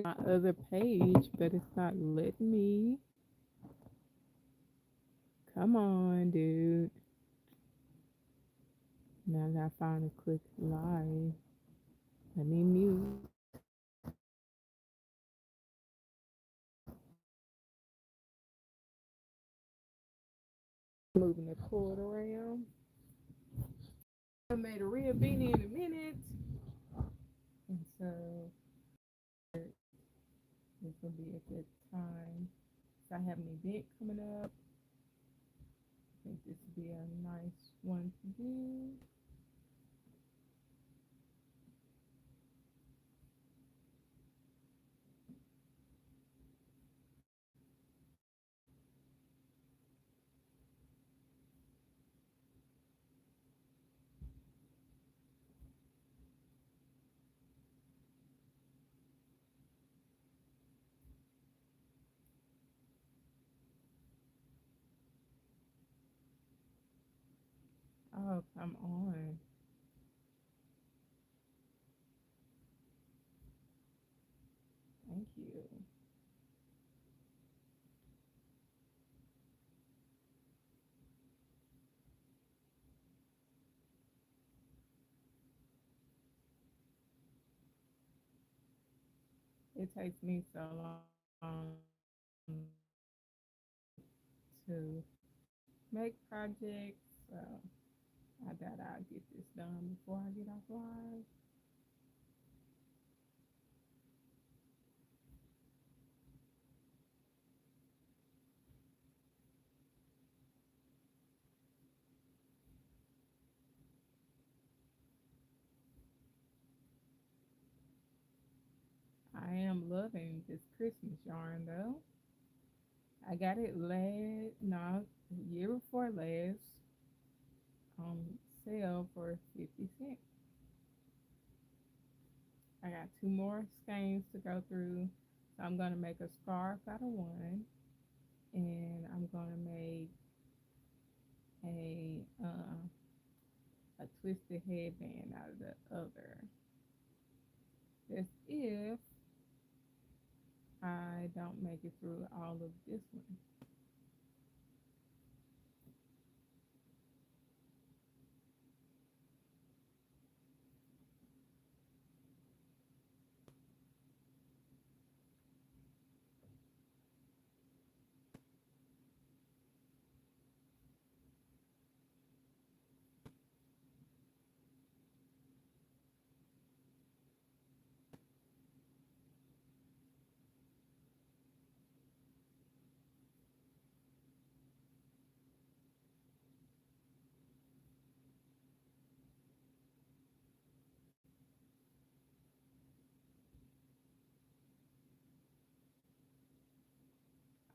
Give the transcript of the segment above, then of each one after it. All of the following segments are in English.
my other page, but it's not letting me. Come on, dude. Now that I finally click live, let me mute. Moving the cord around. I made a real beanie in a minute, and so this will be a good time. So I have an event coming up. I think this would be a nice one to do. Oh, come on. Thank you. It takes me so long to make projects, so I thought I'd get this done before I get off live. I am loving this Christmas yarn though. I got it last, no, year before last on sale for 50 cents. I got two more skeins to go through. So I'm gonna make a scarf out of one, and I'm gonna make a twisted headband out of the other. That's if I don't make it through all of this one.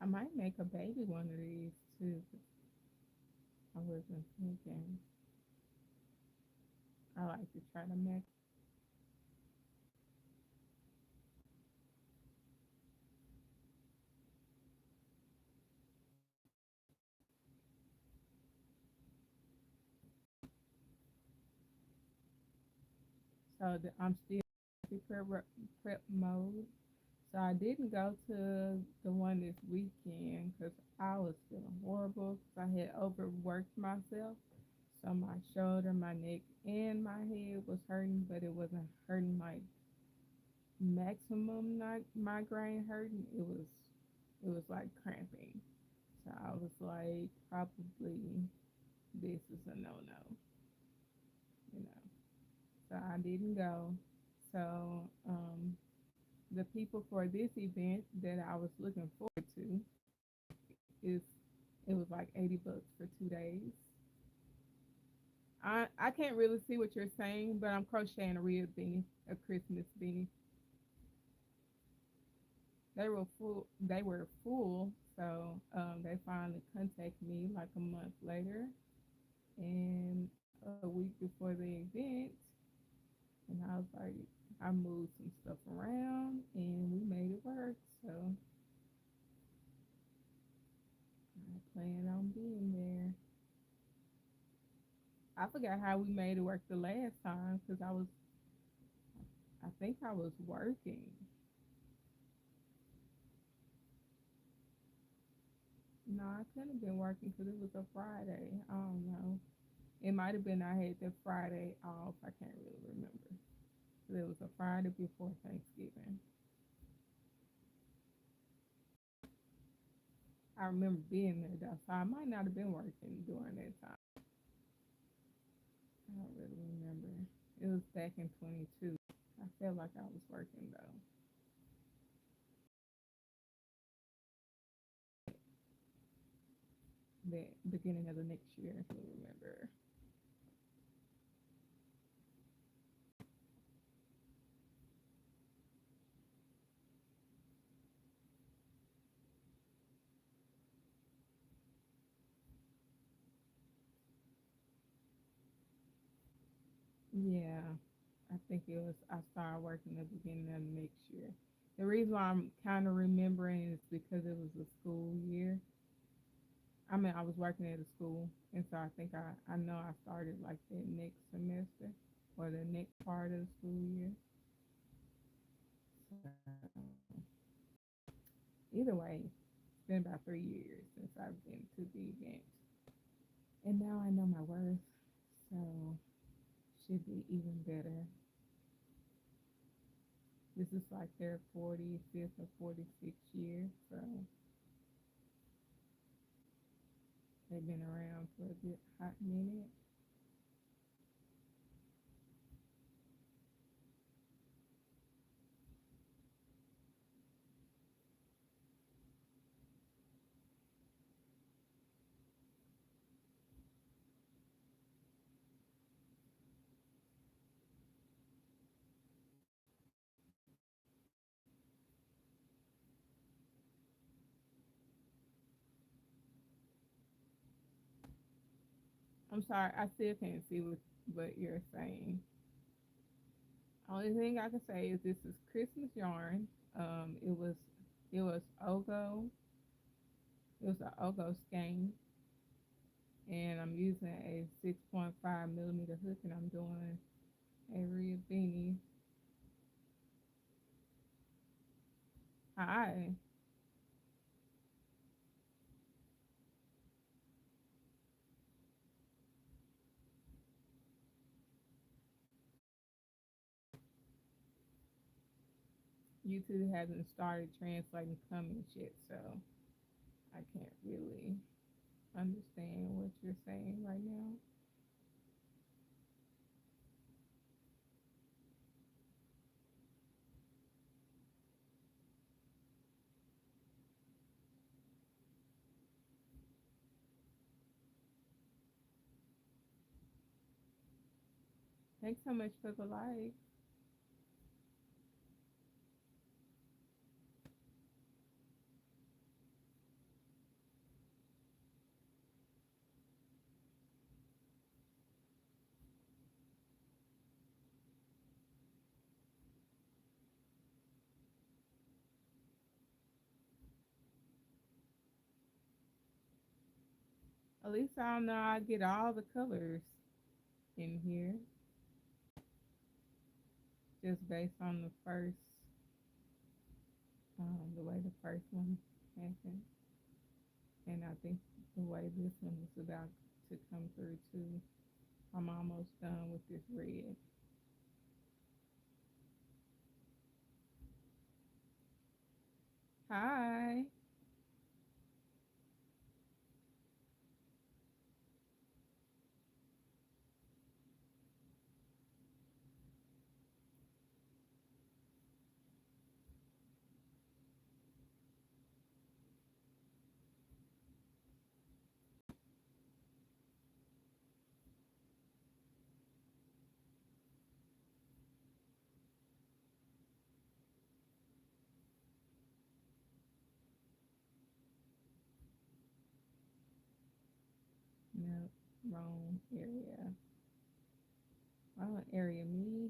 I might make a baby one of these too. I wasn't thinking. I like to try to make. So I'm still in prep mode. So I didn't go to the one this weekend because I was feeling horrible because I had overworked myself. So my shoulder, my neck, and my head was hurting, but it wasn't hurting like maximum migraine hurting. It was like cramping. So I was like, probably this is a no no, you know. So I didn't go. So the people for this event that I was looking forward to is it was like $80 for 2 days. I can't really see what you're saying, but I'm crocheting a real beanie, a Christmas beanie. They were full, so they finally contacted me like a month later and a week before the event, and I was like, I moved some stuff around and we made it work. So I plan on being there. I forgot how we made it work the last time because I think I was working. No, I couldn't have been working because it was a Friday. I don't know. It might have been I had the Friday off. I can't really remember. But it was a Friday before Thanksgiving. I remember being there though, so I might not have been working during that time. I don't really remember. It was back in 22. I felt like I was working though. The beginning of the next year, I can remember. Yeah, I think it was. I started working at the beginning of the next year. The reason why I'm kind of remembering is because it was a school year. I mean, I was working at a school, and so I think I know I started like that next semester or the next part of the school year. So either way, it's been about 3 years since I've been to the event, and now I know my worth, so should be even better. This is like their 45th or 46th year, so they've been around for a good hot minute. I'm sorry, I still can't see what you're saying. Only thing I can say is this is Christmas yarn. Um, it was it was Ogo. It was an Ogo skein, and I'm using a 6.5 millimeter hook, and I'm doing a real beanie. Hi, YouTube hasn't started translating comments yet, so I can't really understand what you're saying right now. Thanks so much for the like. At least I know I get all the colors in here just based on the way the first one happened. And I think the way this one is about to come through too. I'm almost done with this red. Hi. No, wrong area. Wrong area, me.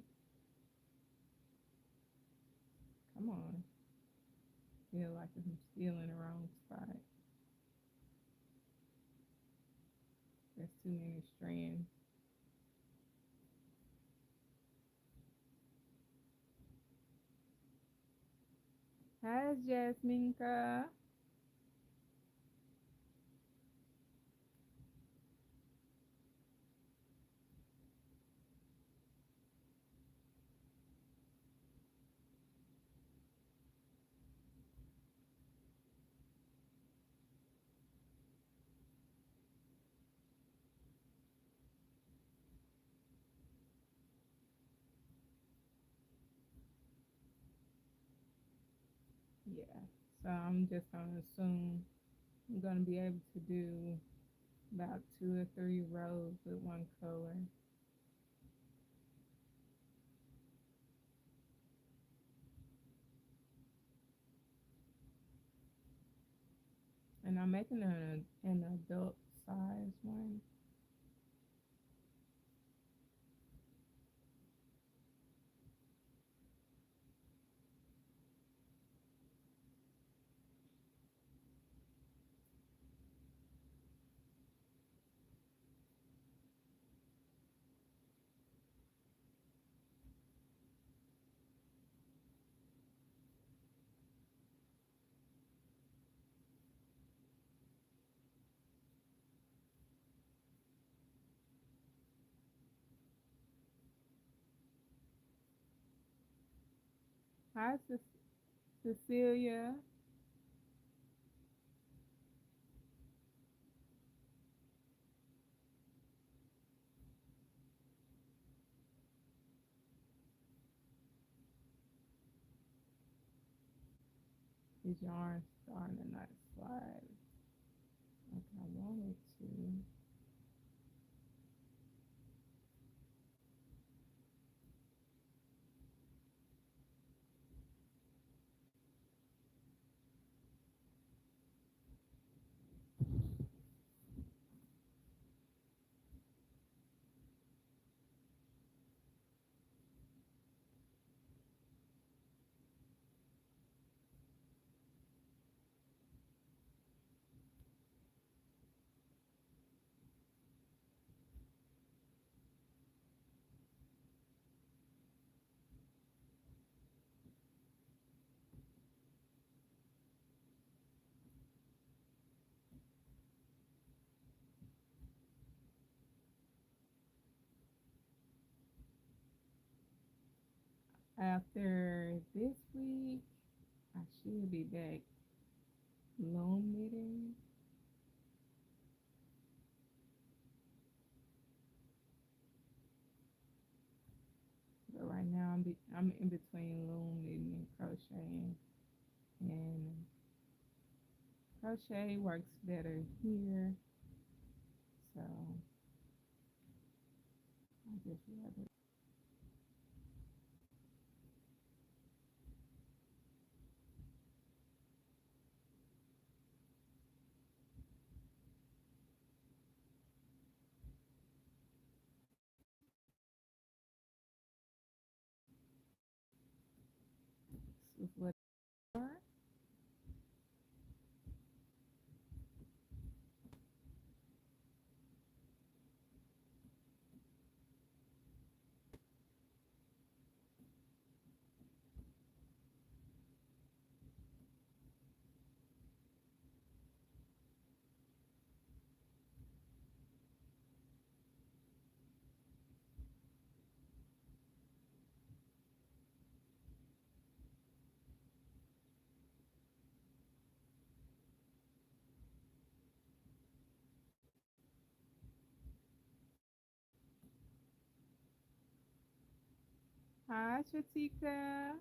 Come on. Feel like I'm still in the wrong spot. There's too many strands. Hi, Jasminka. Yeah. So I'm just gonna assume I'm gonna be able to do about 2 or 3 rows with one color. And I'm making an adult size one. Hi, Cecilia. Is yarn starting to not slide? Like I wanted to. After this week, I should be back loom knitting. But right now I'm in between loom knitting and crocheting. And crochet works better here. So I just rather with what I learned. Hi, Shatika.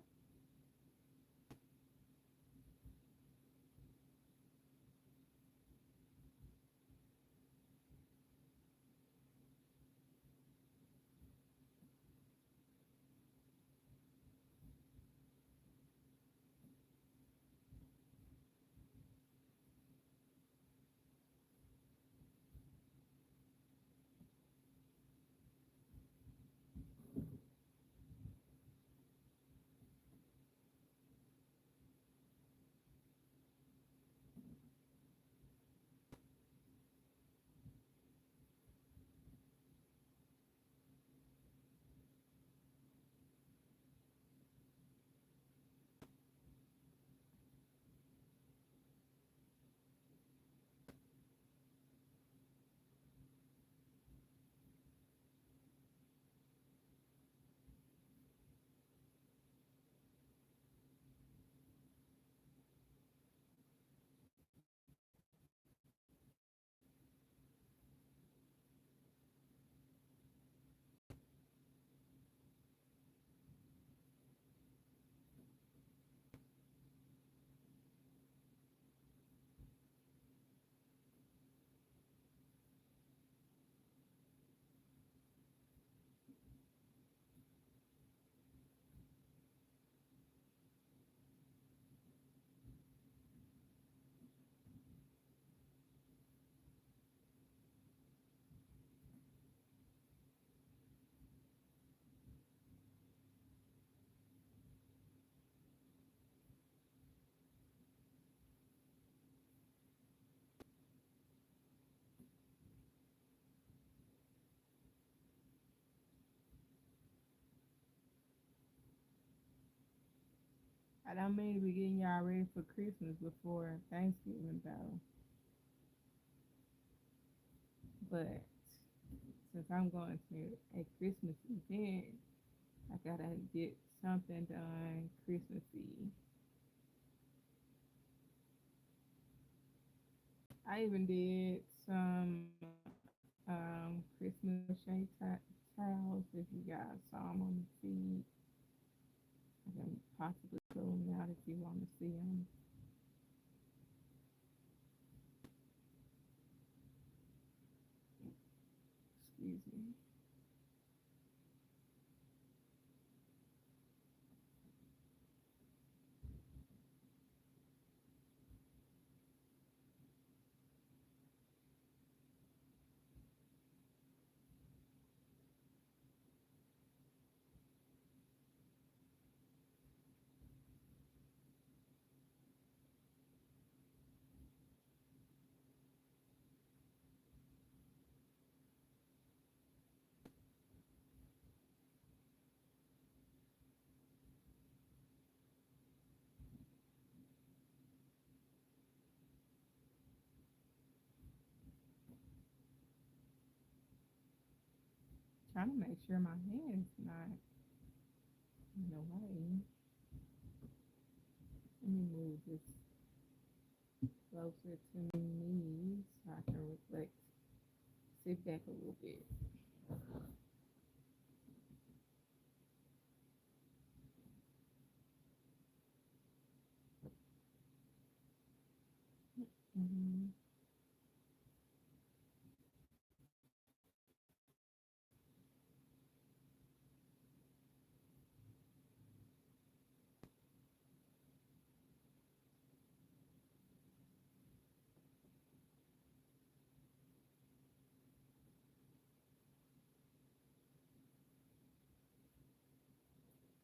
I don't mean to be getting y'all ready for Christmas before Thanksgiving though, but since I'm going to a Christmas event, I gotta get something done Christmassy. I even did some Christmas crochet towels. If you guys saw them on the feed, I can possibly pull them out if you want to see them. Excuse me. Trying to make sure my hand's not in the way. Let me move this closer to me so I can reflect, sit back a little bit. Mm-hmm.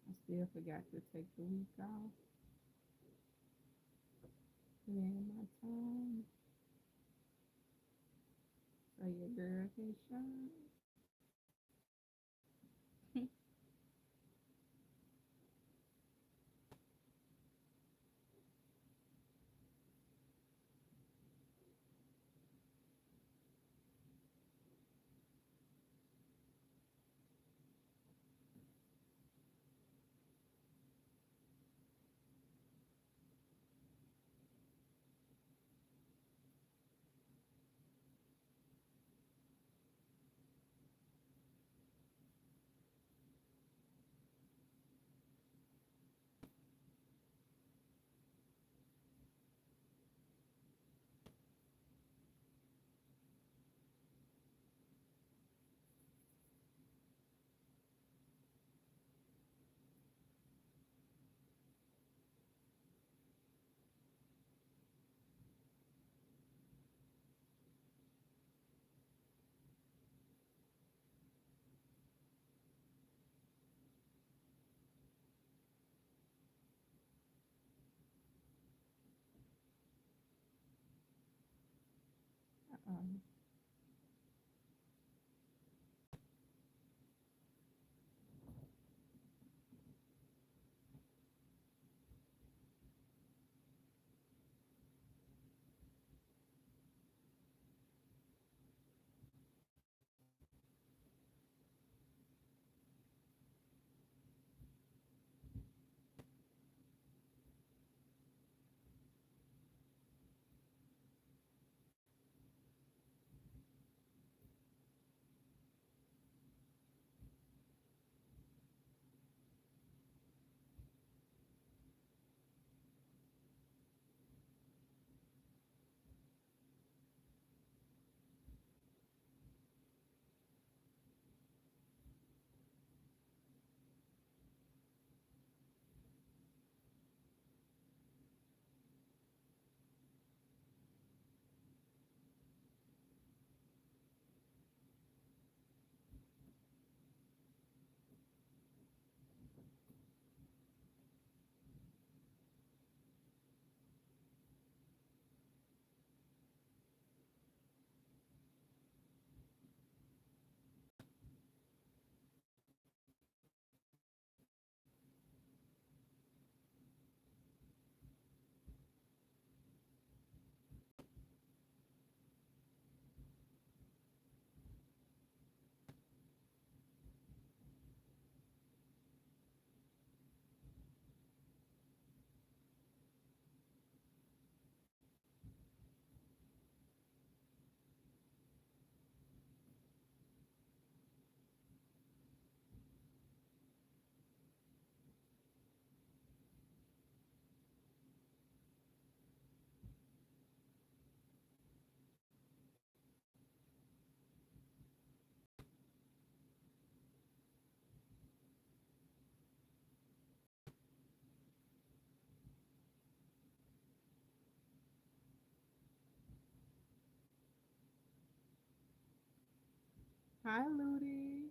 I still forgot to take the week off. Put in my time so your girl can shine. Uh-uh. Hi, Ludi.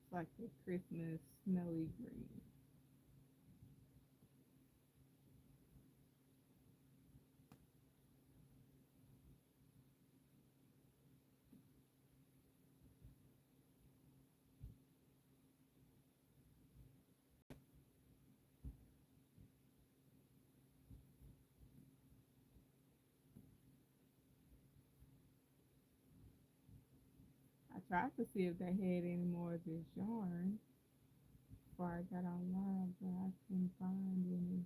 It's like the Christmas snowy green. I tried to see if they had any more of this yarn before I got online, but I couldn't find any.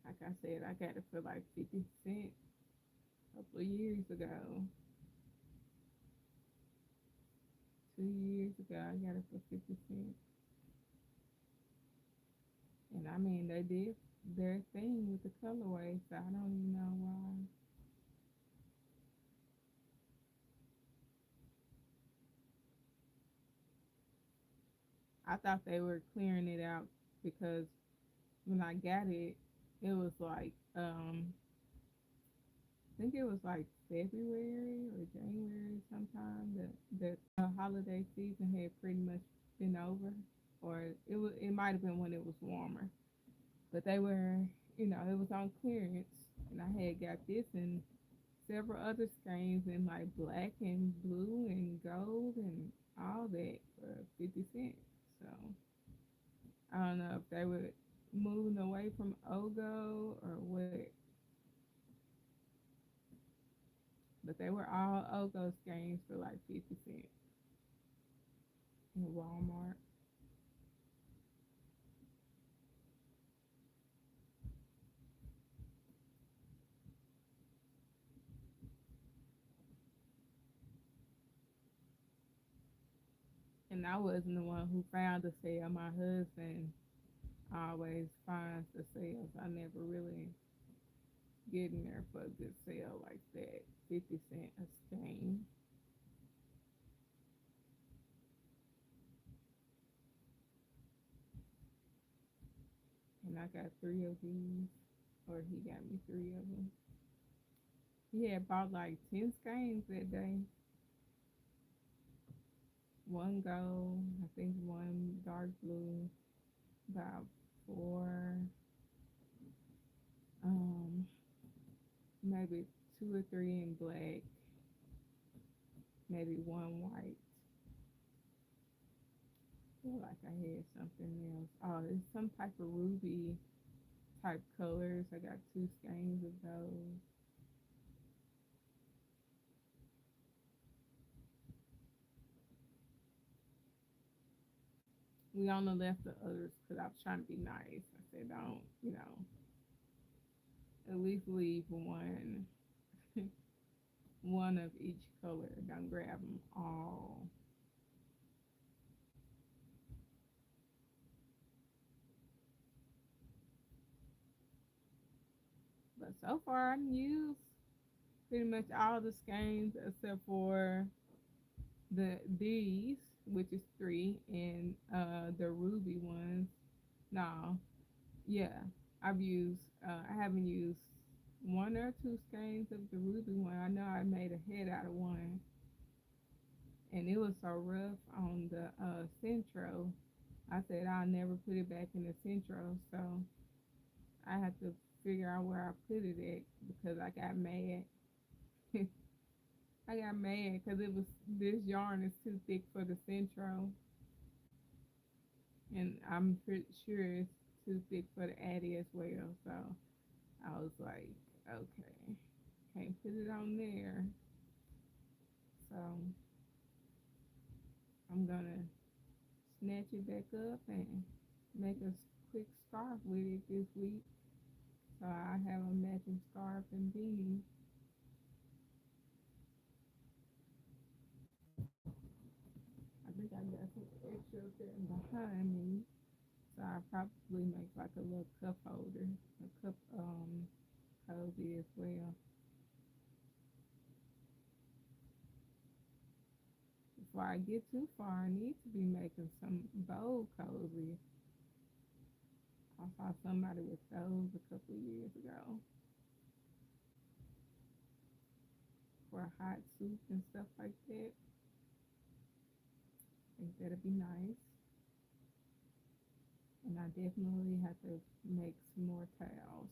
Like I said, I got it for like 50 cents a couple of years ago. 2 years ago, I got it for 50 cents. And I mean, they did their thing with the colorway, so I don't even know why. I thought they were clearing it out because when I got it, it was like I think it was like February or January sometime that the holiday season had pretty much been over, or it might have been when it was warmer, but they were, it was on clearance, and I had got this and several other skeins in like black and blue and gold and all that for 50 cents. So I don't know if they were moving away from Ogo or what, but they were all Ogo skeins for like 50 cents in Walmart. And I wasn't the one who found the sale. My husband always finds the sales. I never really get in there for a good sale like that. 50 cent a skein. And I got three of these, or he got me three of them. He had bought like 10 skeins that day. One gold, I think one dark blue, about four, um, maybe two or three in black, maybe one white. I feel like I had something else. Oh, it's some type of ruby type colors. I got two skeins of those. We only left the others because I was trying to be nice. I said, don't, at least leave one, one of each color. Don't grab them all. But so far, I've used pretty much all the skeins except for these, which is three, and the ruby ones. No, yeah, I've used. I haven't used one or two skeins of the ruby one. I know I made a head out of one, and it was so rough on the centro. I said I'll never put it back in the centro, so I had to figure out where I put it at because I got mad. I got mad because it was this yarn is too thick for the centro, and I'm pretty sure it's too thick for the Addy as well. So I was like, okay, can't put it on there. So I'm gonna snatch it back up and make a quick scarf with it this week. So I have a matching scarf and beanie. I think I got some extra up there behind me. So I probably make like a little cup holder, a cup cozy as well. Before I get too far, I need to be making some bowl cozy. I saw somebody with those a couple of years ago for hot soup and stuff like that. I think that'd be nice. And I definitely have to make some more towels.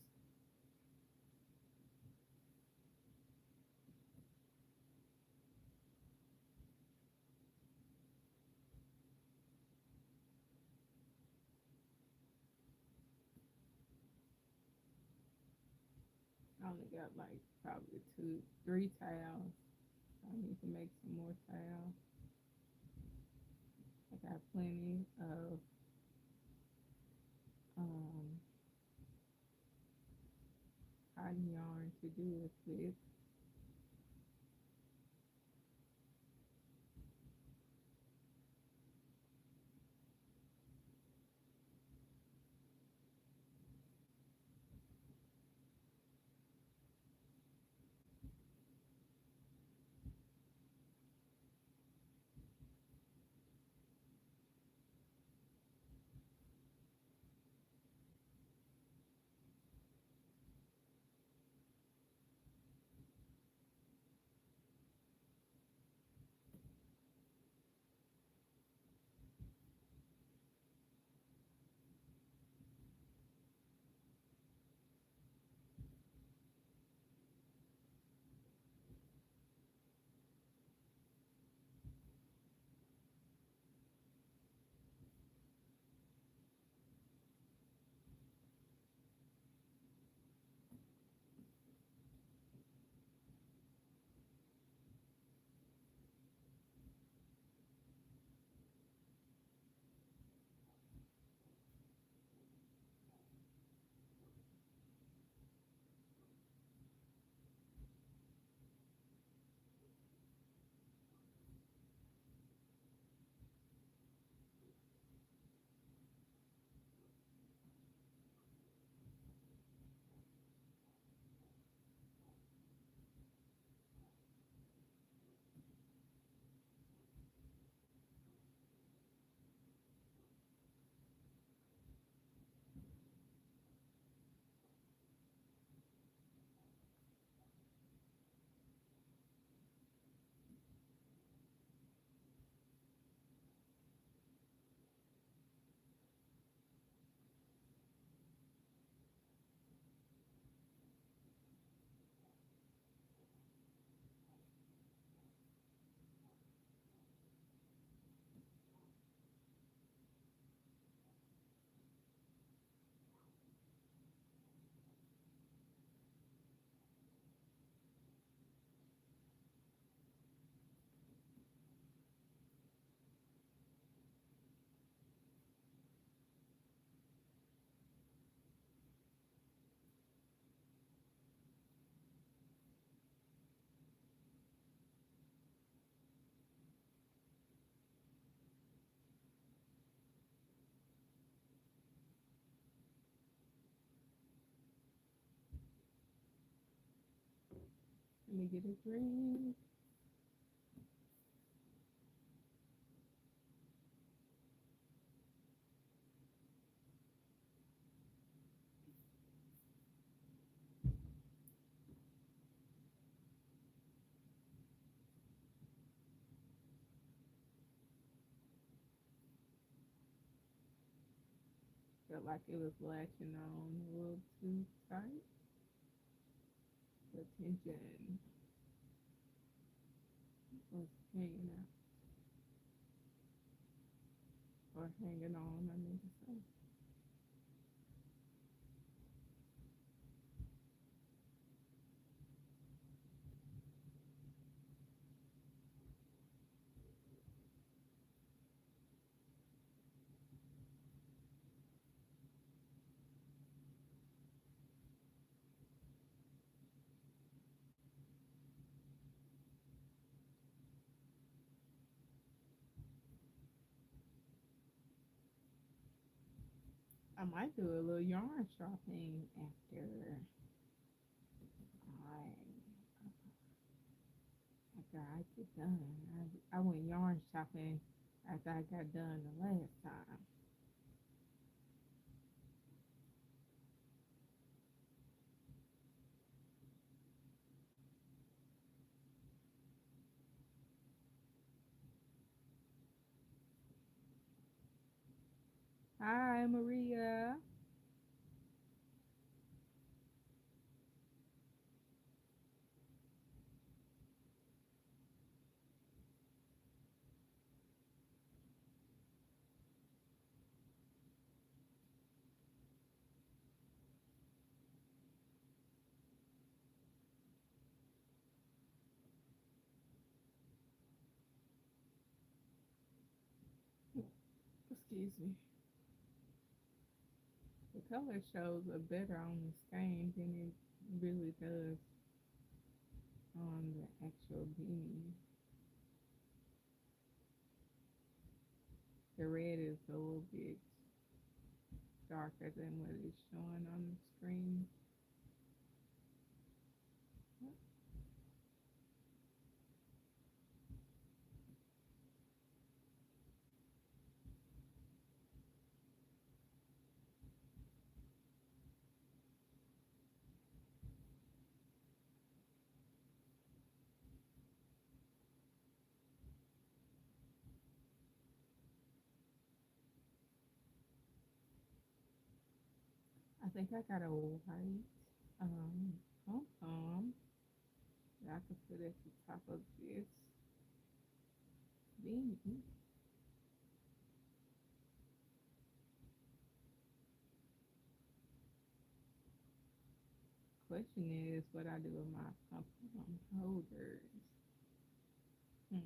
I only got like probably two, three towels. I need to make some more towels. I got plenty of um, cotton yarn to do it with. Let me get a drink. Felt like it was latching on a little too tight. The tension was hanging out or hanging on, I mean to say. I might do a little yarn shopping I after I get done. I went yarn shopping after I got done the last time. Hi, Maria. Excuse me. The color shows are better on the skein than it really does on the actual beanie. The red is a little bit darker than what it's showing on the screen. I think I got a white pom pom that I could put at the top of this beanie. Question is what I do with my pom pom holders. Hmm.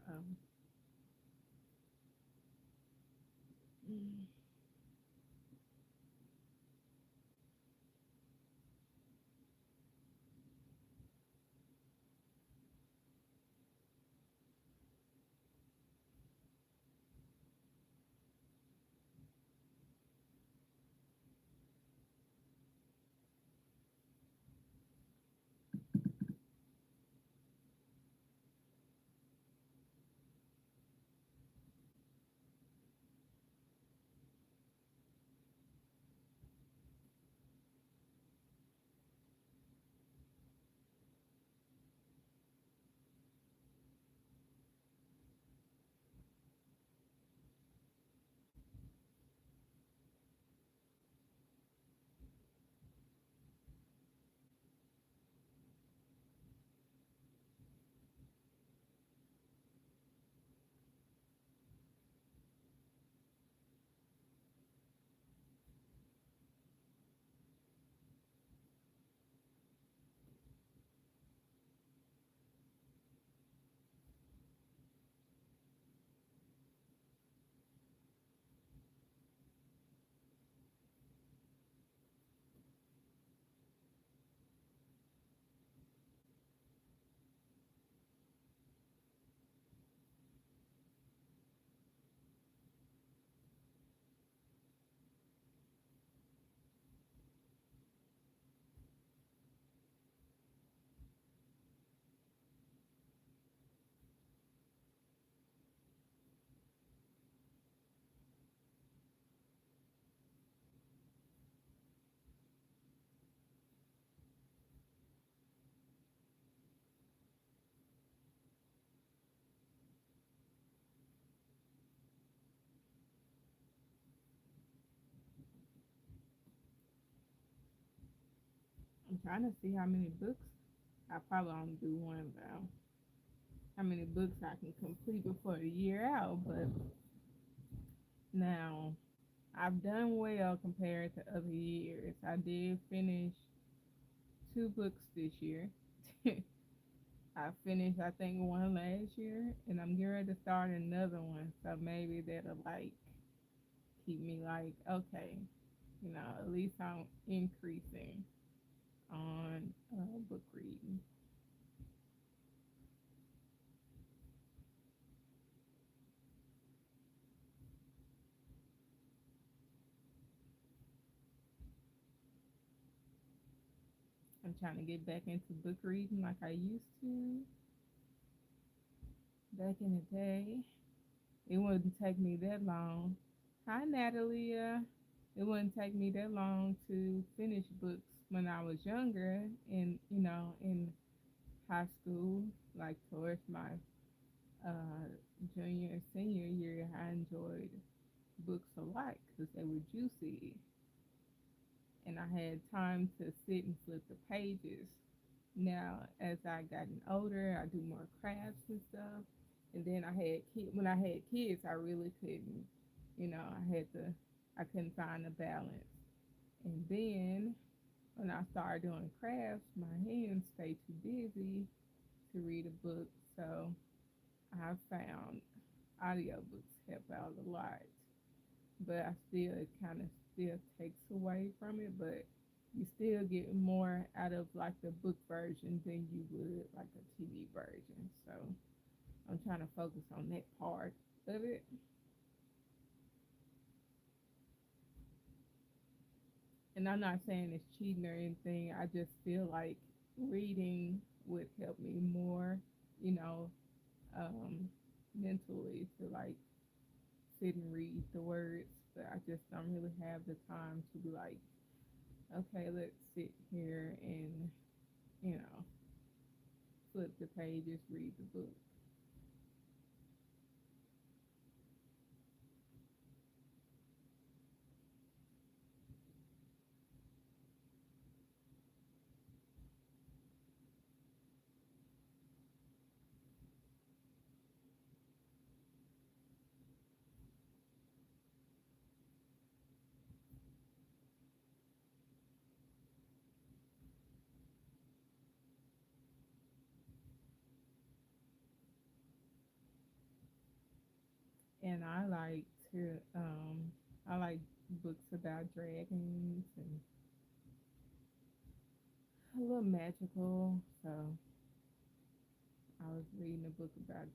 Um, mm, I'm trying to see how many books I probably only do one now. How many books I can complete before the year out, but now I've done well compared to other years. I did finish two books this year. I finished, I think, one last year, and I'm getting ready to start another one. So maybe that'll like keep me like, okay, at least I'm increasing on book reading. I'm trying to get back into book reading like I used to back in the day. It wouldn't take me that long. Hi, Natalie. It wouldn't take me that long to finish books when I was younger, and in high school, like towards my uh, junior and senior year, I enjoyed books a lot because they were juicy, and I had time to sit and flip the pages. Now, as I gotten older, I do more crafts and stuff. And then when I had kids, I really couldn't, I couldn't find a balance. And then when I started doing crafts, my hands stay too busy to read a book. So I found audiobooks help out a lot. But it kind of still takes away from it, but you still get more out of like the book version than you would like a TV version. So I'm trying to focus on that part of it. And I'm not saying it's cheating or anything. I just feel like reading would help me more, you know, um, mentally to like sit and read the words. But I just don't really have the time to be like, okay, let's sit here and, you know, flip the pages, read the book. And I like books about dragons and a little magical. So I was reading a book about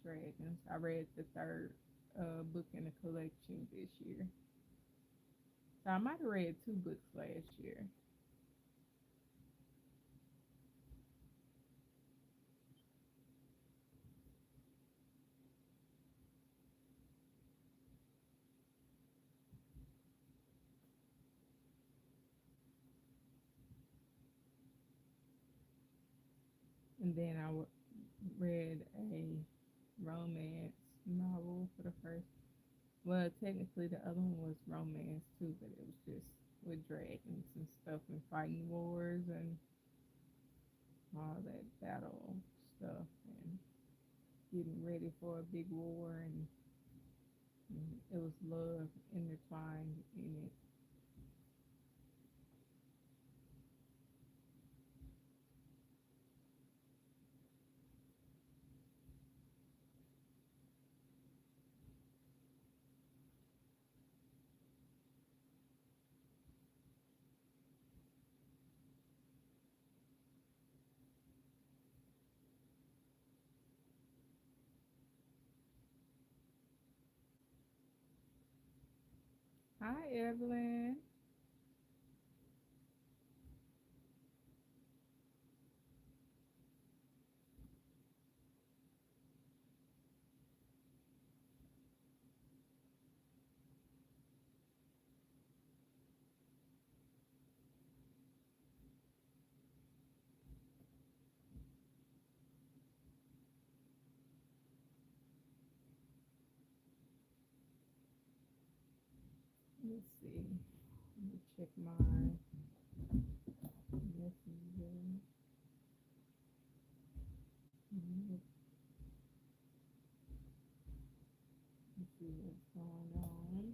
dragons. I read the third book in the collection this year. So I might have read two books last year. And then read a romance novel for the first. Well, technically the other one was romance too, but it was just with dragons and stuff and fighting wars and all that battle stuff and getting ready for a big war, and it was love intertwined in it. Hi, Evelyn. Let's see. Let me check my messenger. see what's going on.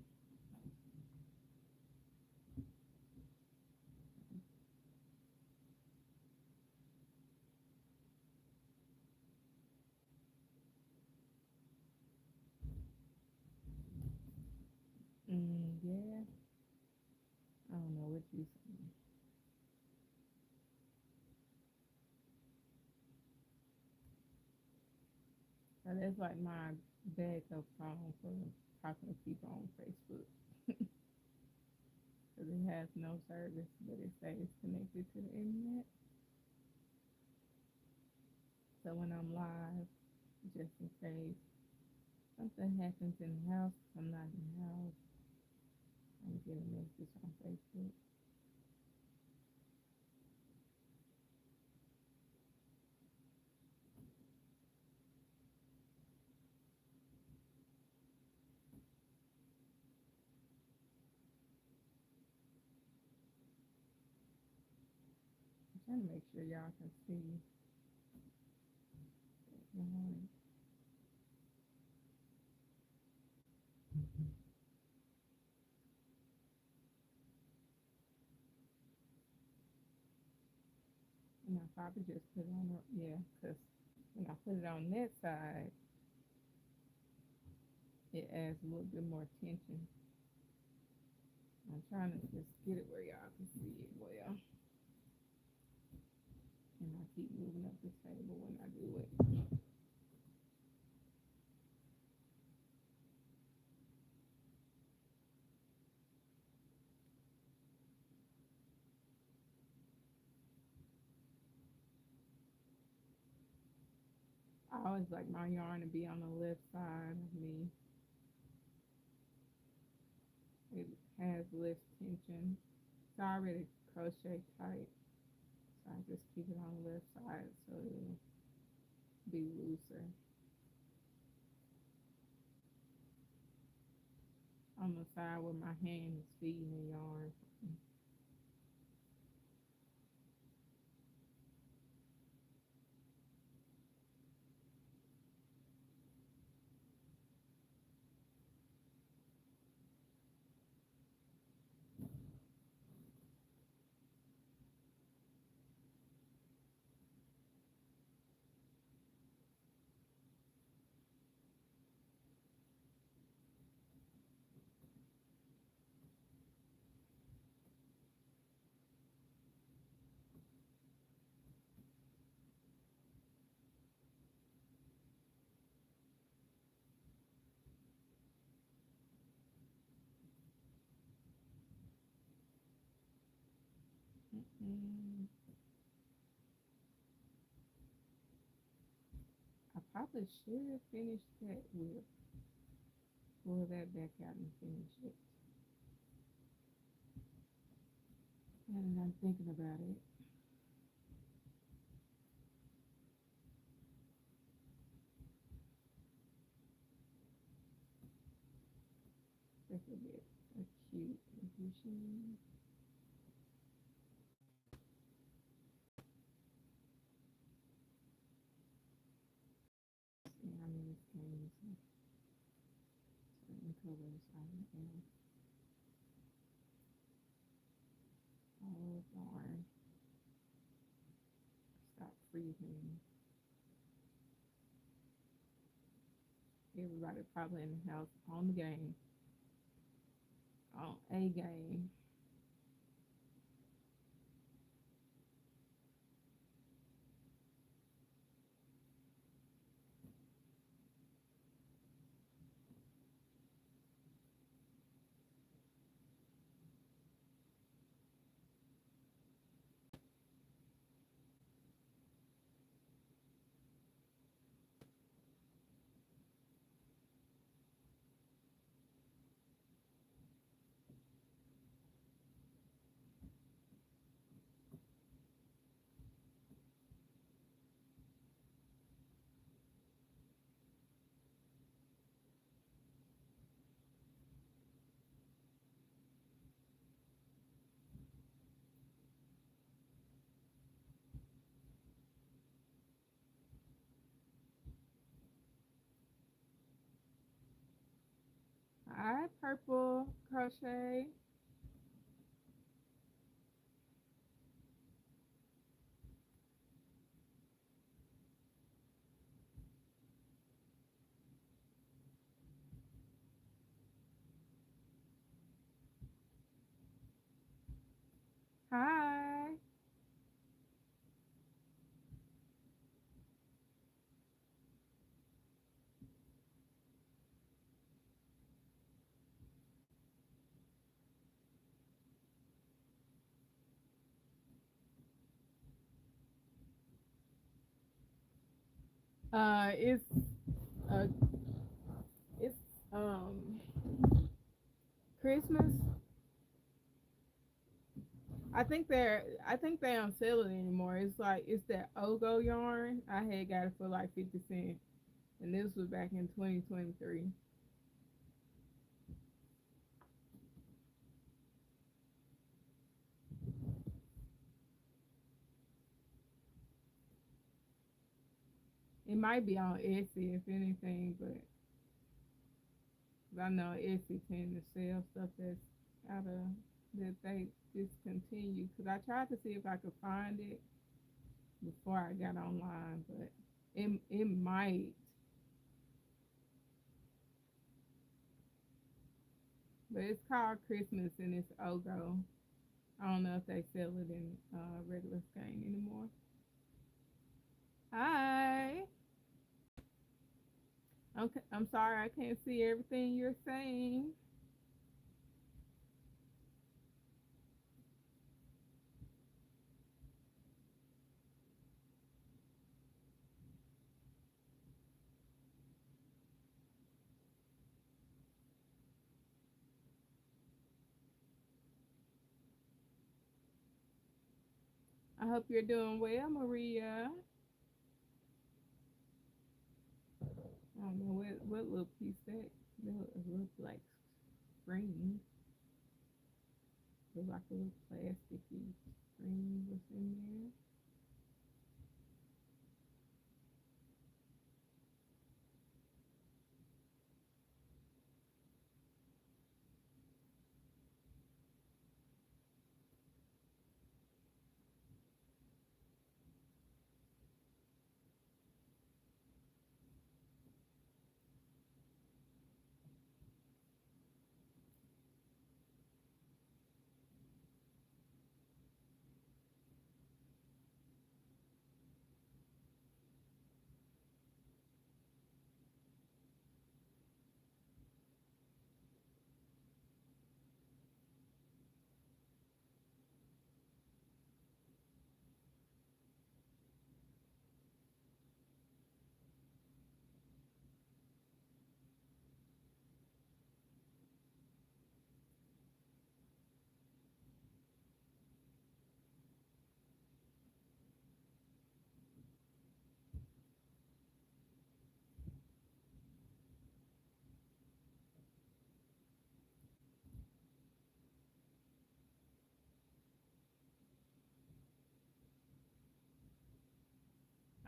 Yeah. I don't know what you saying. So that's like my backup phone for talking to people on Facebook. Because it has no service, but it stays connected to the internet. So when I'm live, just in case something happens in the house, I'm not in the house, I'm getting a message on Facebook. I'm trying to make sure y'all can see. And I probably just put it on, yeah, because when I put it on that side, it adds a little bit more tension. I'm trying to just get it where y'all can see it well. And I keep moving up the table when I do it. I always like my yarn to be on the left side of me. It has less tension. It's already crochet tight, so I just keep it on the left side so it'll be looser. On the side where my hand is feeding the yarn. Mm, I probably should finish that with pull that back out and finish it. And I'm thinking about it. This will be a cute position. See how many skeins and certain colors I have. Olive yarn. Stop freezing. Everybody probably in the house on the game. On a game. Hi, Purple Crochet. Hi. It's uh, it's Christmas. I think they don't sell it anymore. It's like it's that Ogo yarn. I had got it for like 50 cents, and this was back in 2023. It might be on Etsy if anything, but I know Etsy tend to sell stuff that's out of that they discontinued. Cause I tried to see if I could find it before I got online, but it might. But it's called Christmas and it's Ogo. I don't know if they sell it in regular skein anymore. Hi. I'm sorry I can't see everything you're saying. I hope you're doing well, Maria. I don't know what little piece that look like screen. Look like a little plasticky screen was in there.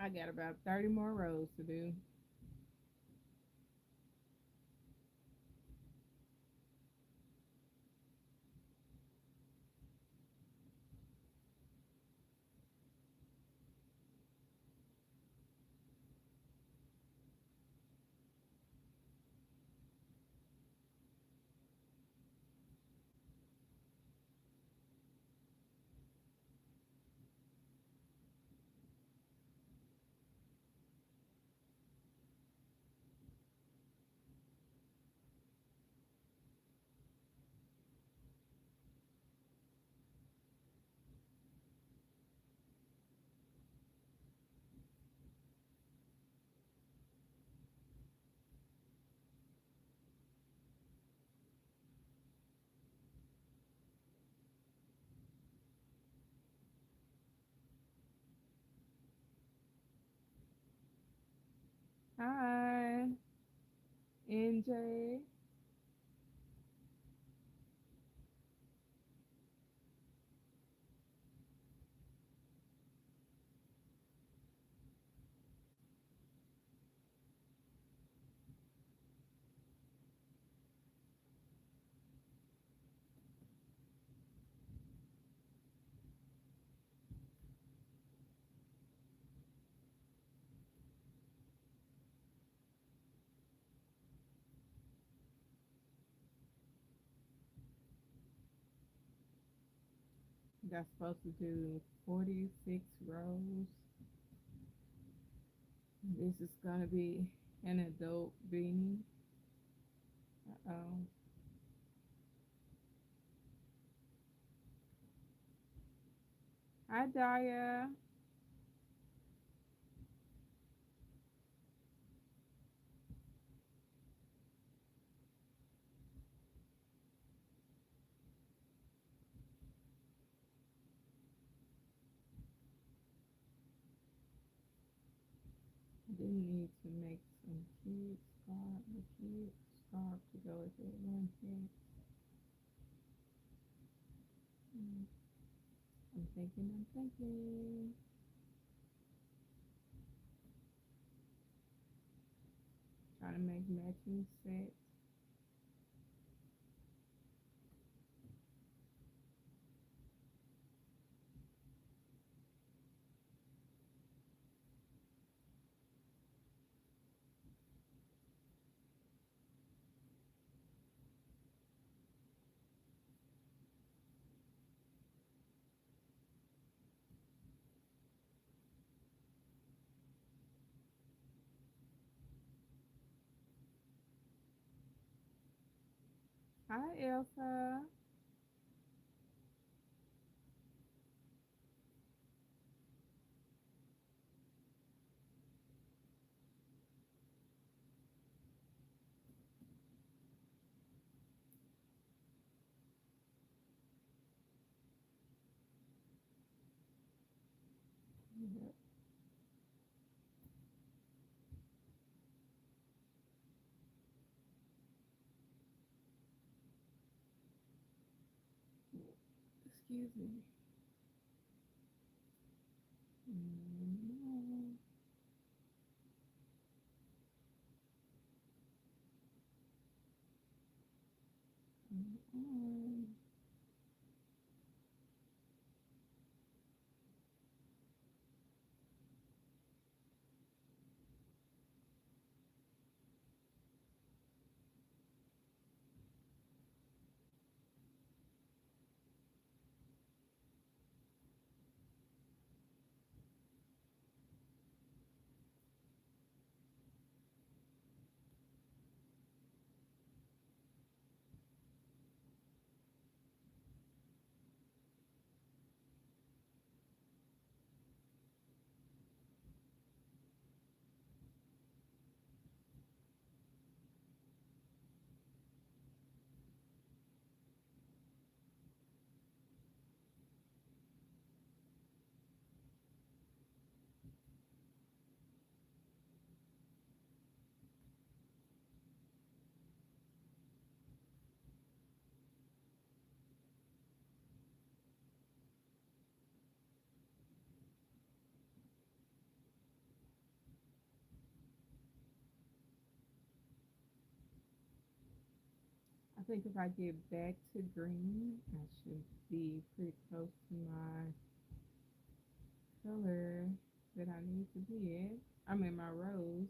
I got about 30 more rows to do. Hi, NJ. Got supposed to do 46 rows. This is gonna be an adult beanie. Uh-oh. Hi, Daya. I do need to make some kids scarf to go with it. One thing. Mm, I'm thinking. Trying to make matching sets. Hi, Elsa. Yep. Excuse me. Mm, mm. I think if I get back to green, I should be pretty close to my color that I need to be at. I'm in my rose,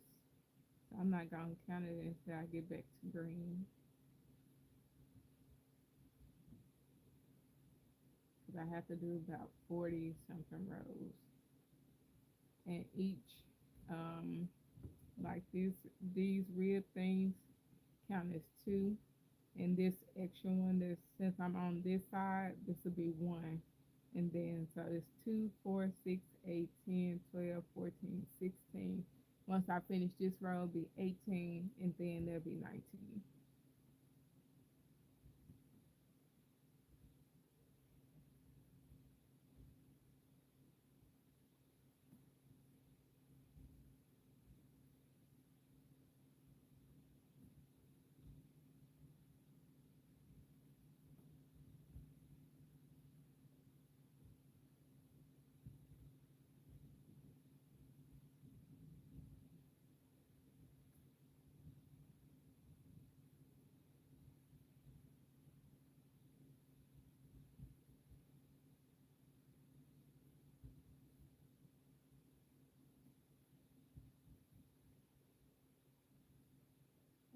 so I'm not gonna count it until I get back to green because I have to do about 40 something rows, and each um like these rib things count as two, and this extra one, this since I'm on this side, this will be one. And then so it's 2, 4, 6, 8, 10, 12, 14, 16. Once I finish this row, it'll be 18, and then there'll be 19.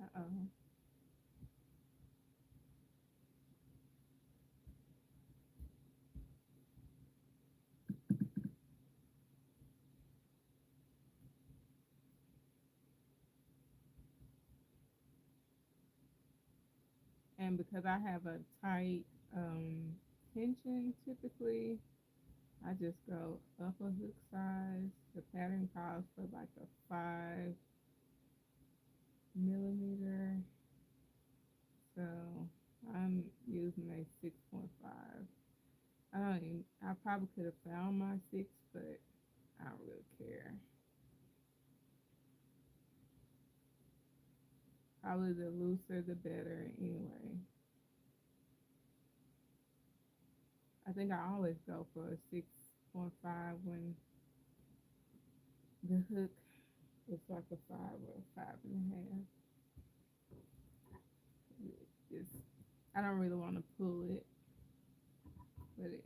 Uh-oh. and because I have a tight tension typically, I just go up a hook size. The pattern calls for like a 5 millimeter, so I'm using a 6.5. I don't even, I probably could have found my six, but I don't really care. Probably the looser the better anyway. I think I always go for a 6.5 when the hook is like a 5 or 5.5. It's, I don't really want to pull it, but it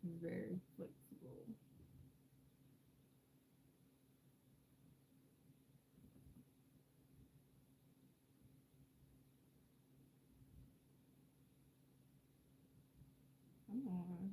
is very flexible. Come on.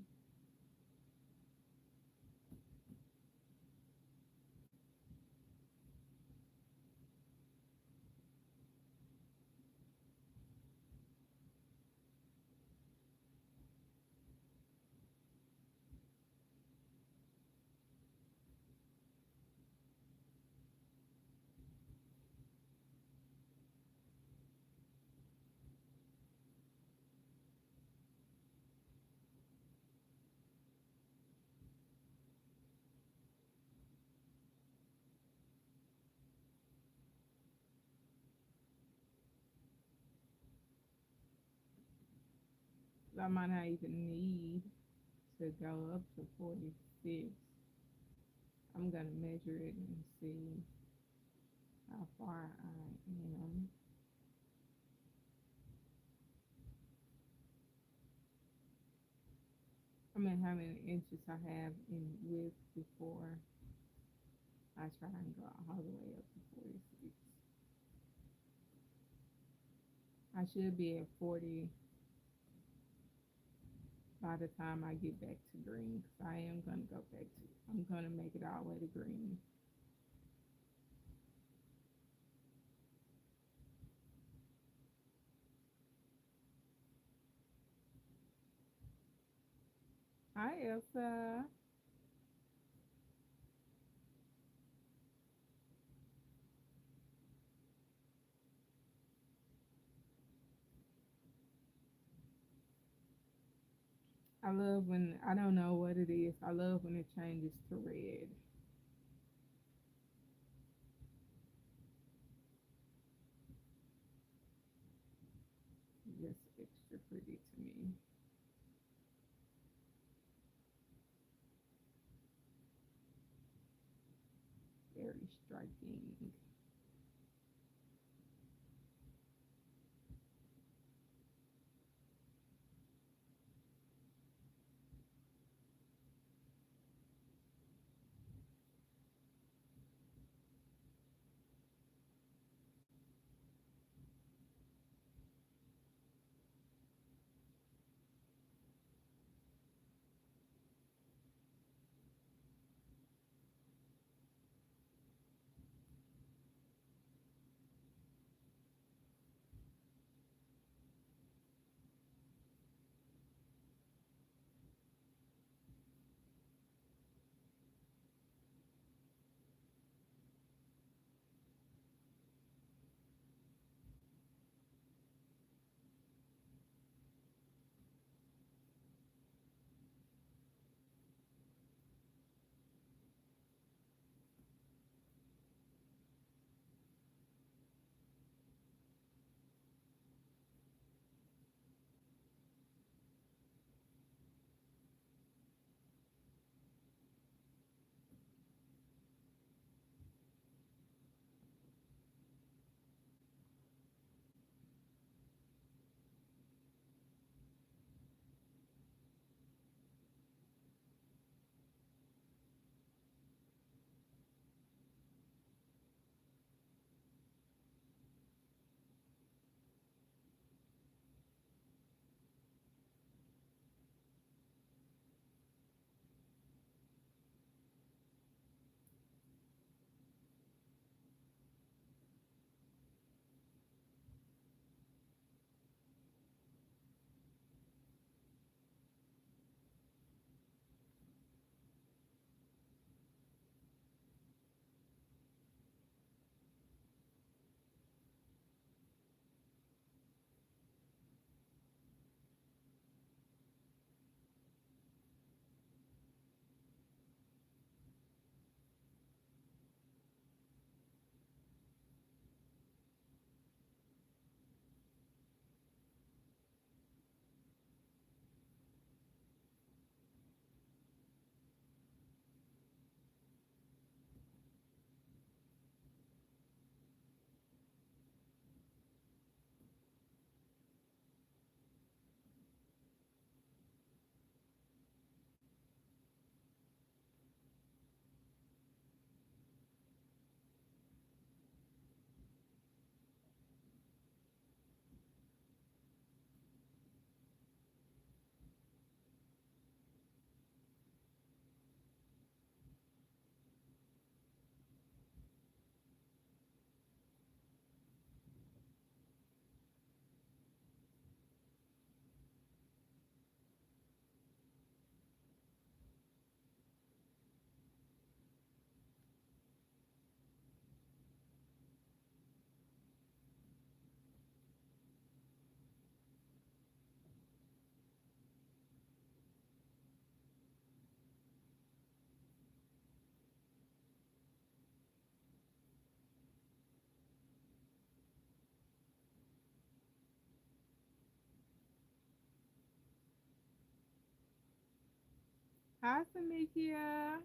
I might not even need to go up to 46. I'm gonna measure it and see how far I am. I mean, how many inches I have in width before I try and go all the way up to 46. I should be at 40 by the time I get back to green, because I am gonna go back to. I'm gonna make it all the way to green. Hi, Elsa. I love when I don't know what it is. I love when it changes to red. Just extra pretty to me. Very striking. Hi, Samikia.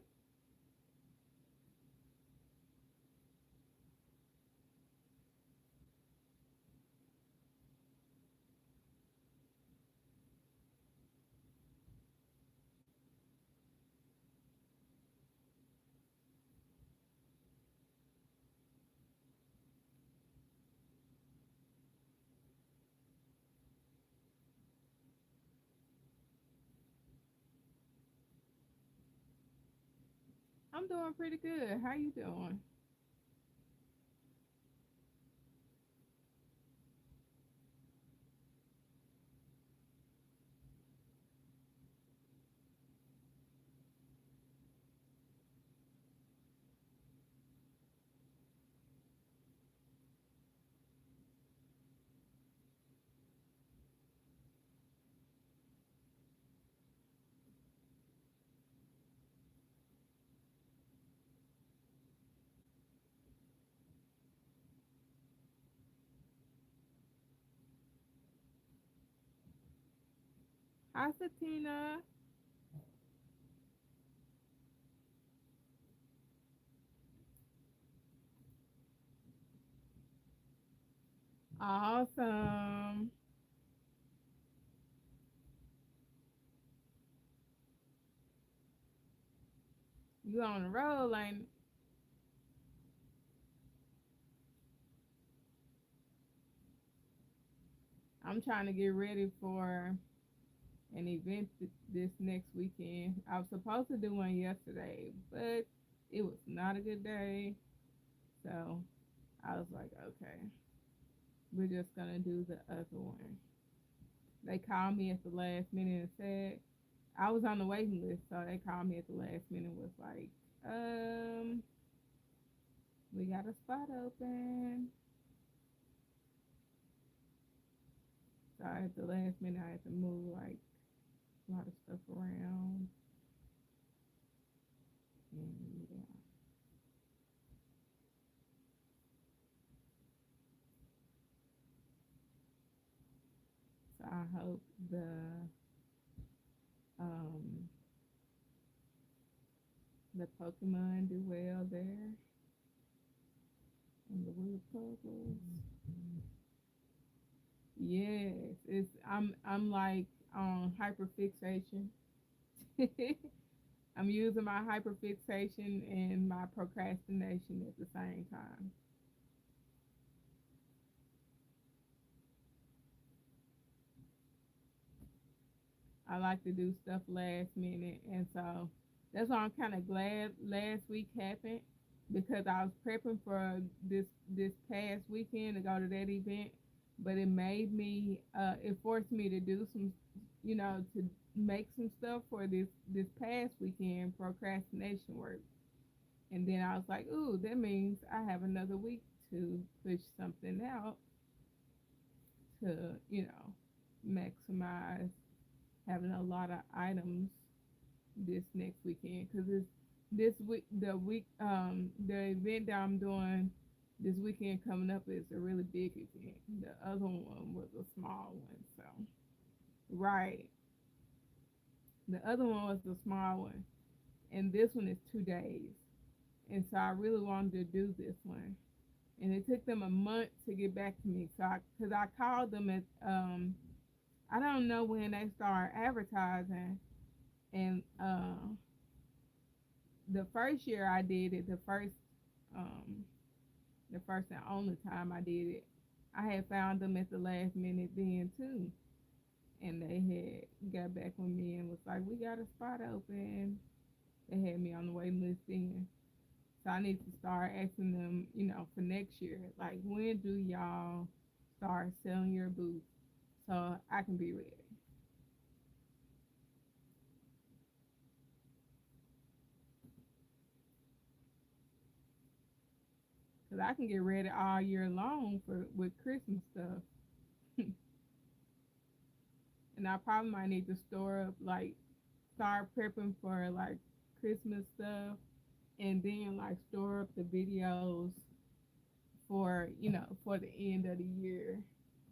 I'm doing pretty good. How you doing? Hi, Satina. Awesome. You on the road, ain't? I'm trying to get ready for an event this next weekend. I was supposed to do one yesterday, but it was not a good day. So I was like, okay, we're just gonna do the other one. They called me at the last minute and said I was on the waiting list, so they called me at the last minute and was like, um, we got a spot open. So at the last minute I had to move like a lot of stuff around. And yeah. So I hope um the Pokemon do well there and the wood puzzles. Yes, I'm like on hyperfixation. I'm using my hyperfixation and my procrastination at the same time. I like to do stuff last minute, and so that's why I'm kind of glad last week happened because I was prepping for this past weekend to go to that event, but it made me it forced me to do some, to make some stuff for this past weekend procrastination work, and then I was like, ooh, that means I have another week to push something out to maximize having a lot of items this next weekend because it's this week the event that I'm doing this weekend coming up is a really big event. The other one was a small one, so right. The other one was a small one, and this one is 2 days. And so I really wanted to do this one, and it took them a month to get back to me. So because I called them at I don't know when they start advertising, and the first year I did it, um the first and only time I did it, I had found them at the last minute then too. And they had got back with me and was like, we got a spot open. They had me on the waiting list then. So I need to start asking them, for next year, like when do y'all start selling your booth so I can be ready? Because I can get ready all year long for with Christmas stuff. And I probably might need to store up, like, start prepping for like Christmas stuff, and then like store up the videos for for the end of the year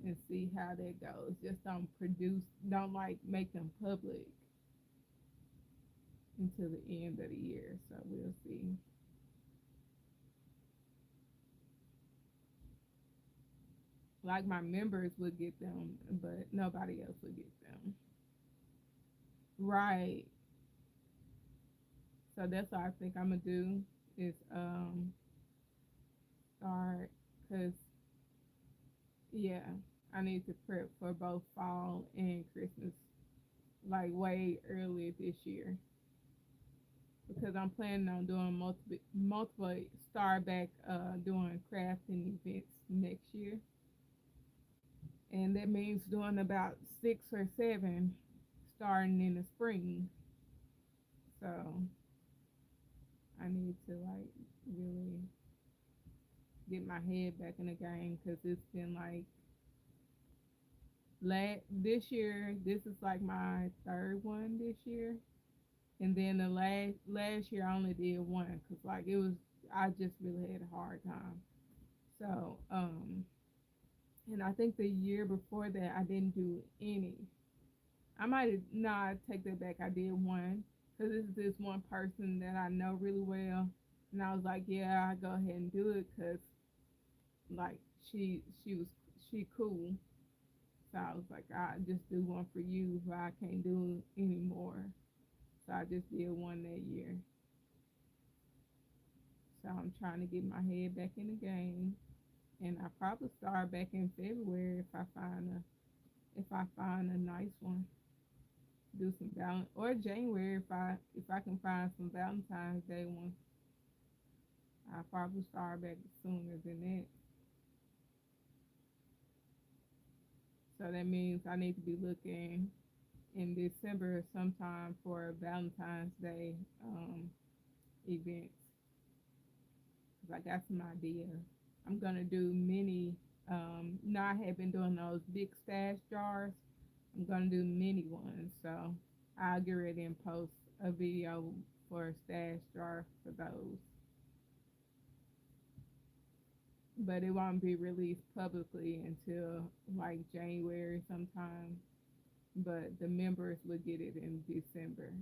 and see how that goes. Just don't like make them public. until the end of the year. So we'll see. Like my members would get them, but nobody else would get them. Right. So that's what I think I'm gonna do is start because yeah, I need to prep for both fall and Christmas like way earlier this year because I'm planning on doing multiple start back doing crafting events next year, and that means doing about 6 or 7 starting in the spring. So I need to like really get my head back in the game because it's been like this year. This is like my third one this year, and then the last year I only did one because like it was I just really had a hard time. So and I think the year before that I didn't do any. I might have not take that back. I did one because this is this one person that I know really well, and I was like, yeah, I go ahead and do it because like she cool. So I was like, I just do one for you, but I can't do anymore. So I just did one that year. So I'm trying to get my head back in the game, and I probably start back in February if I find a nice one. Do some or January if I can find some Valentine's Day ones. I'll probably start back sooner than that. So that means I need to be looking in December sometime for Valentine's Day events because I got some ideas. I'm gonna do mini. No, I have been doing those big stash jars. I'm gonna do mini ones, so I'll get ready and post a video for a stash jar for those. But it won't be released publicly until like January sometime. But the members will get it in December.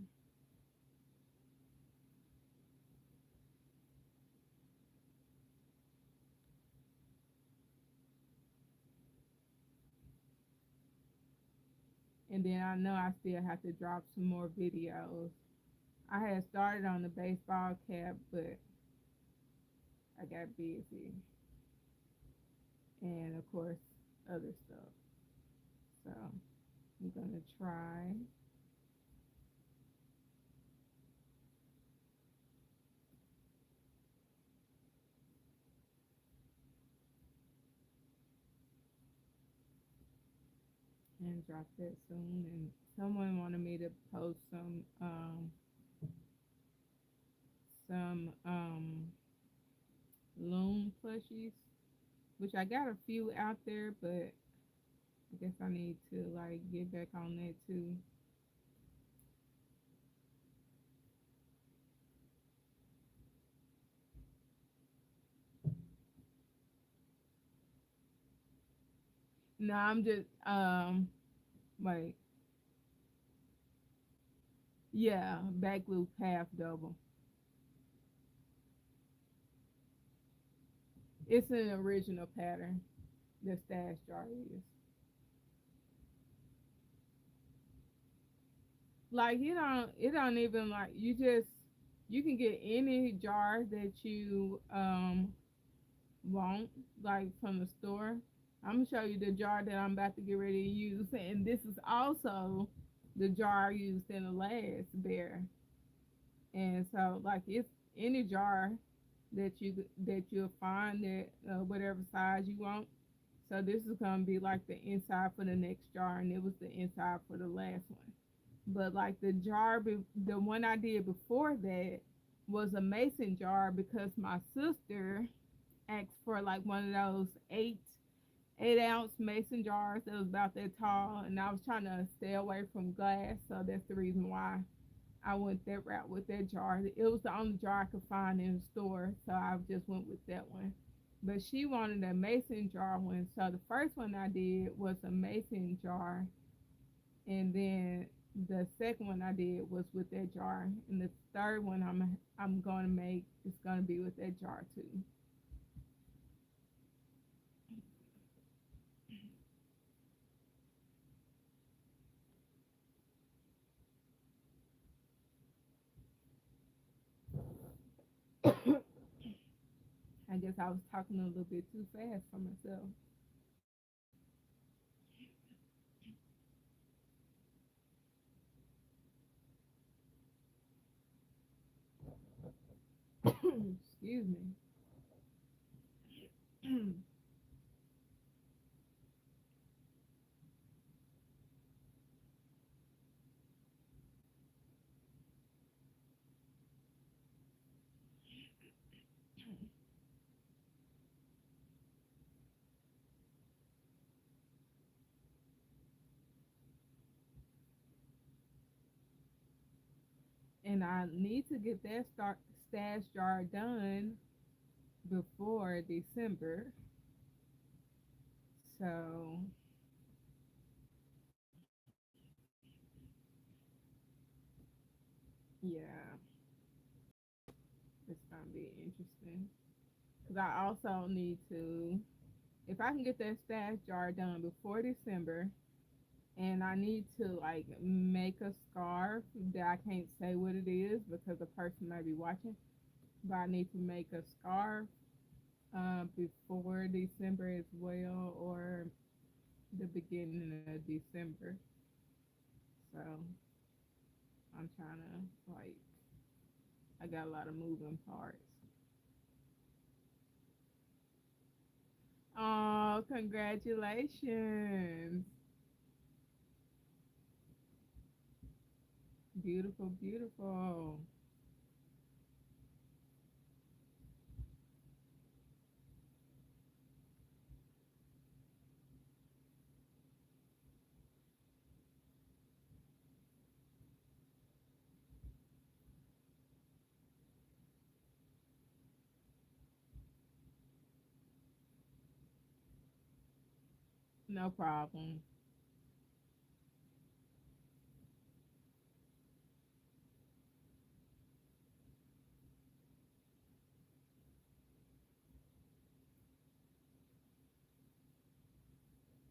And then I know I still have to drop some more videos. I had started on the baseball cap, but I got busy. And of course, other stuff. So I'm gonna try and drop that soon. And someone wanted me to post some loom plushies, which I got a few out there, but I guess I need to like get back on that too. No, I'm just wait, yeah, back loop half double. It's an original pattern. The stash jar is like it don't even like you can get any jar that you want like from the store. I'm gonna show you the jar that I'm about to get ready to use, and this is also the jar I used in the last bear. And so like it's any jar that you'll find that whatever size you want. So this is gonna be like the inside for the next jar, and it was the inside for the last one. But like the one I did before that was a mason jar because my sister asked for like one of those 8 ounce mason jars that was about that tall, and I was trying to stay away from glass, so that's the reason why I went that route with that jar. It was the only jar I could find in the store, so I just went with that one. But she wanted a mason jar one, so the first one I did was a mason jar, and then The second one I did was with that jar, and the third one I'm gonna make is gonna be with that jar too. I guess I was talking a little bit too fast for myself. Excuse me. And I need to get that start stash jar done before December. So yeah, it's gonna be interesting. Cause I also need to, if I can get that stash jar done before December, and I need to like make a scarf that I can't say what it is because the person might be watching, but I need to make a scarf before December as well, or the beginning of December. So I'm trying to like, I got a lot of moving parts. Oh, congratulations! Beautiful, beautiful. No problem.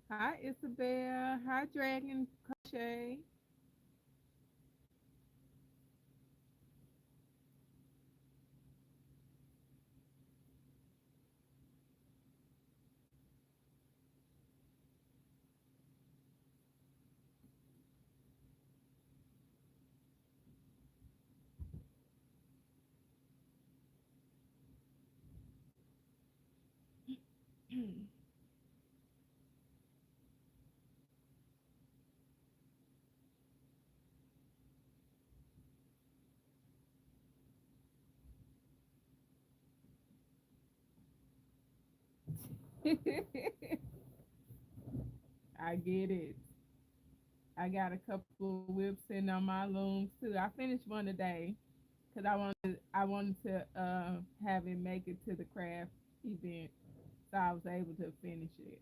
Hi, Isabel. Hi, Dragon Crochet. I get it. I got a couple of whips sitting on my looms too. I finished one today because I wanted to have it make it to the craft event, so I was able to finish it.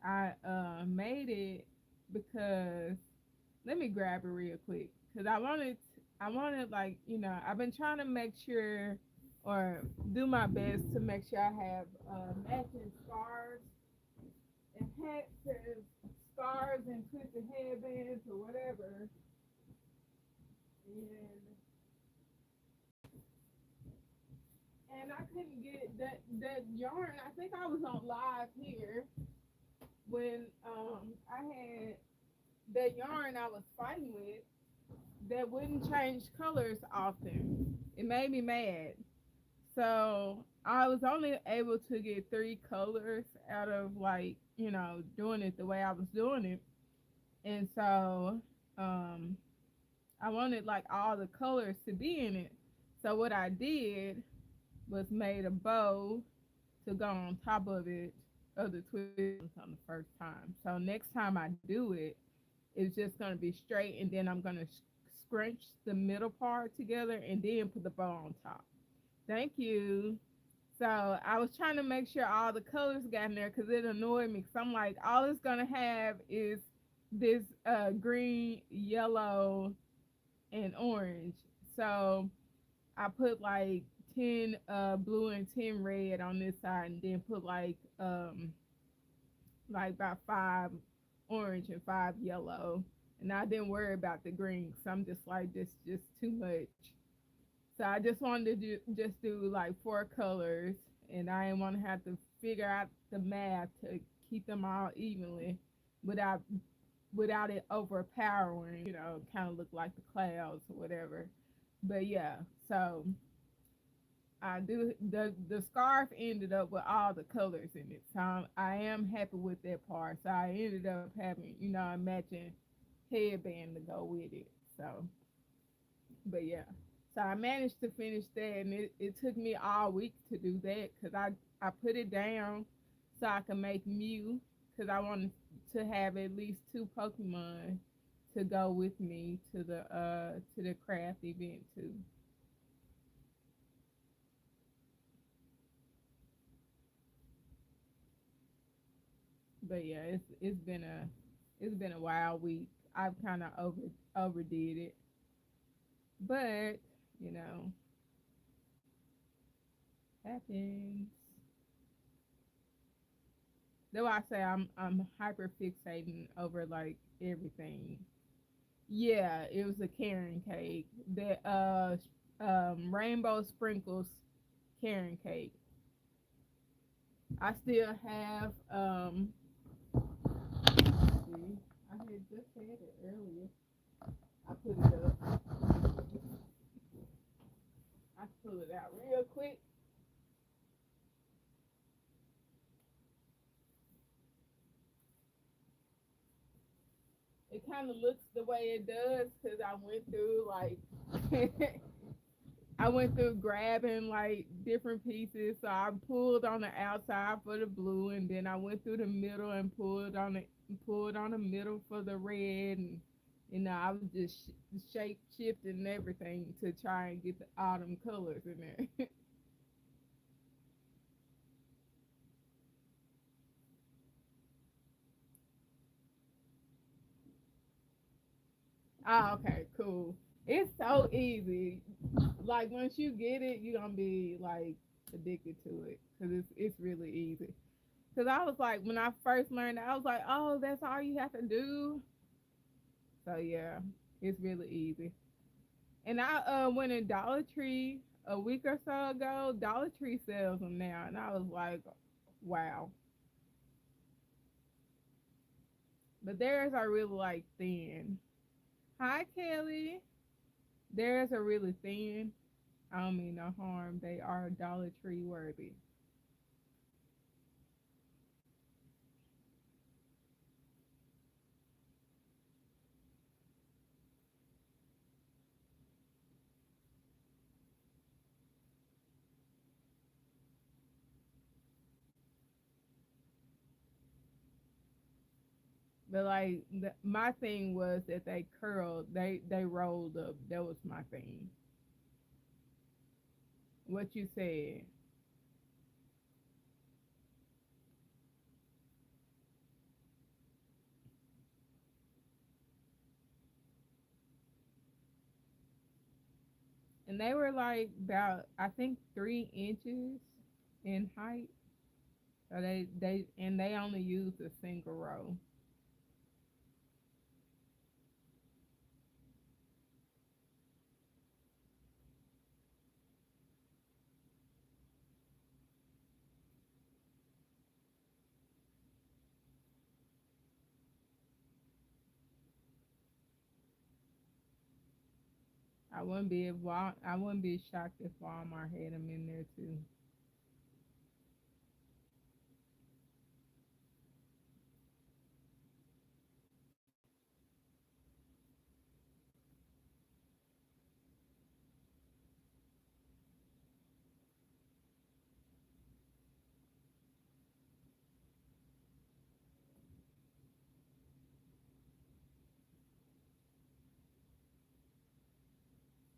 I made it because let me grab it real quick because I wanted like I've been trying to make sure or do my best to make sure I have matching scarves and hats and scarves and twisted headbands or whatever. And I couldn't get that yarn. I think I was on live here when I had that yarn I was fighting with that wouldn't change colors often. It made me mad. So I was only able to get three colors out of like, doing it the way I was doing it. And so um I wanted like all the colors to be in it. So what I did was made a bow to go on top of it of the twist on the first time. So next time I do it, it's just gonna be straight, and then I'm gonna scrunch the middle part together and then put the bow on top. Thank you. So I was trying to make sure all the colors got in there because it annoyed me. Cause I'm like, all it's gonna have is this green, yellow, and orange. So I put like 10 blue and 10 red on this side, and then put like about 5 orange and 5 yellow. And I didn't worry about the green, so I'm just like, this just too much. So I just wanted to just do like 4 colors, and I didn't want to have to figure out the math to keep them all evenly without it overpowering, kind of look like the clouds or whatever. But yeah, so I do the scarf ended up with all the colors in it. So I am happy with that part. So I ended up having, a matching headband to go with it. So, but yeah. So I managed to finish that, and it took me all week to do that because I put it down so I could make Mew because I wanted to have at least 2 Pokemon to go with me to the craft event too. But yeah, it's been a wild week. I've kind of overdid it, but you know, happens. Though I say I'm hyper fixating over like everything. Yeah, it was a Karen cake. The rainbow sprinkles Karen cake. I still have see, I had just had it earlier. I put it up. I pull it out real quick. It kind of looks the way it does because I went through like I went through grabbing like different pieces. So I pulled on the outside for the blue, and then I went through the middle and pulled on the middle for the red, and I was just shape shifting everything to try and get the autumn colors in there. Oh, okay, cool. It's so easy. Like once you get it, you're gonna be like addicted to it because it's really easy. Because I was like, when I first learned it, I was like, oh, that's all you have to do. So yeah, it's really easy. And I went in Dollar Tree a week or so ago. Dollar Tree sells them now, and I was like, wow. But theirs are really like thin. Hi, Kelly. Theirs are really thin. I don't mean no harm. They are Dollar Tree worthy. But like my thing was that they curled, they rolled up. That was my thing. What you said, and they were like about I think 3 inches in height. So they only used a single row. I wouldn't be shocked if Walmart had them in there too.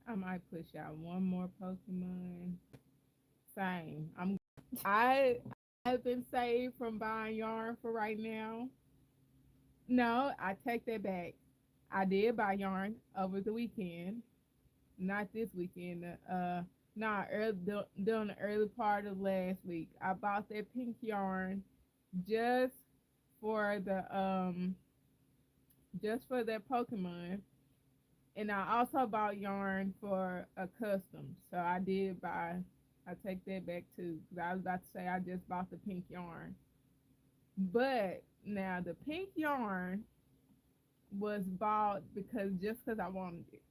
I might push out one more Pokemon. Same. I have been saved from buying yarn for right now. No, I take that back. I did buy yarn over the weekend, not this weekend. Nah, during the early part of last week, I bought that pink yarn just for just for that Pokemon, and I also bought yarn for a custom. So I did buy. I take that back too, 'cause I was about to say I just bought the pink yarn, but now the pink yarn was bought because just because I wanted it,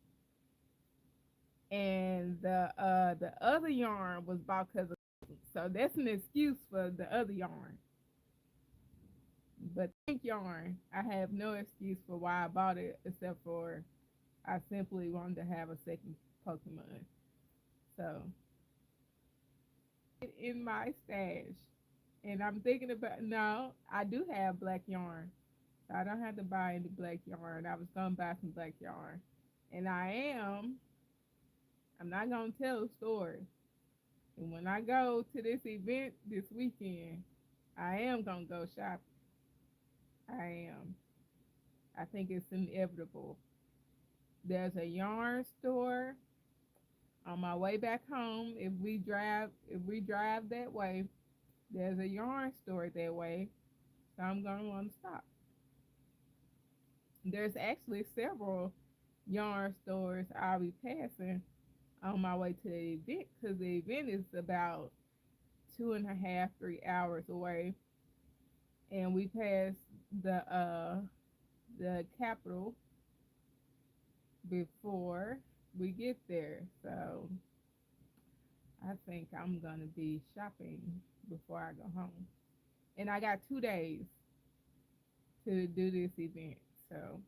and the other yarn was bought because of, so that's an excuse for the other yarn. But pink yarn, I have no excuse for why I bought it except for I simply wanted to have a second Pokemon. So it in my stash, and I'm thinking about, no, I do have black yarn, so I don't have to buy any black yarn. I was gonna buy some black yarn, and I'm not gonna tell a story. And when I go to this event this weekend, I am gonna go shopping. I am. I think it's inevitable. There's a yarn store on my way back home. If we drive that way, there's a yarn store that way. So I'm gonna want to stop. There's actually several yarn stores I'll be passing on my way to the event because the event is about 2.5, 3 hours away, and we pass the capital before we get there. So I think I'm gonna be shopping before I go home. And I got 2 days to do this event. So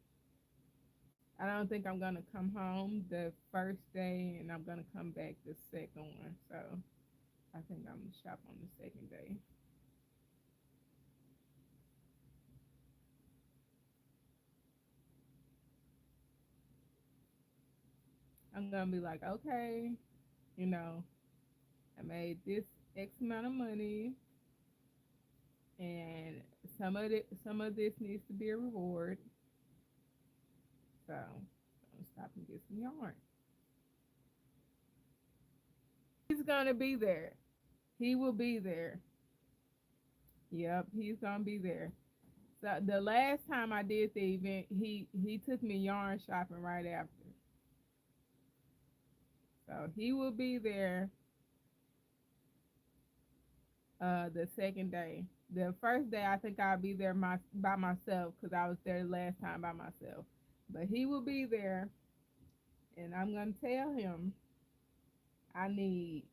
I don't think I'm gonna come home the first day and I'm gonna come back the second one. So I think I'm gonna shop on the second day. I'm gonna be like, okay, you know, I made this X amount of money, and some of this needs to be a reward. So I'm gonna stop and get some yarn. He's gonna be there. He will be there. Yep, he's gonna be there. So the last time I did the event, he took me yarn shopping right after. So he will be there the second day. The first day I think I'll be there by myself because I was there last time by myself. But he will be there, and I'm gonna tell him I need.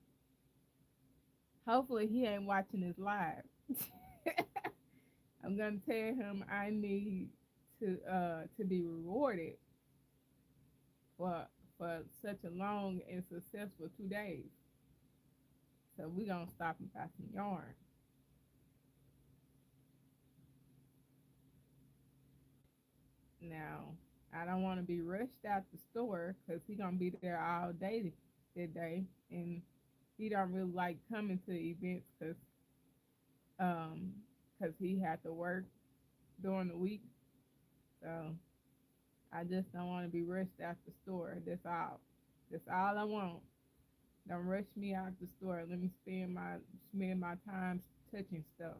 Hopefully he ain't watching this live. I'm gonna tell him I need to be rewarded for such a long and successful 2 days. So we're gonna stop and buy some yarn. Now, I don't want to be rushed out the store because he's gonna be there all day that day, and he don't really like coming to events um because he had to work during the week. So I just don't want to be rushed out the store. That's all. That's all I want. Don't rush me out the store. Let me spend my time touching stuff,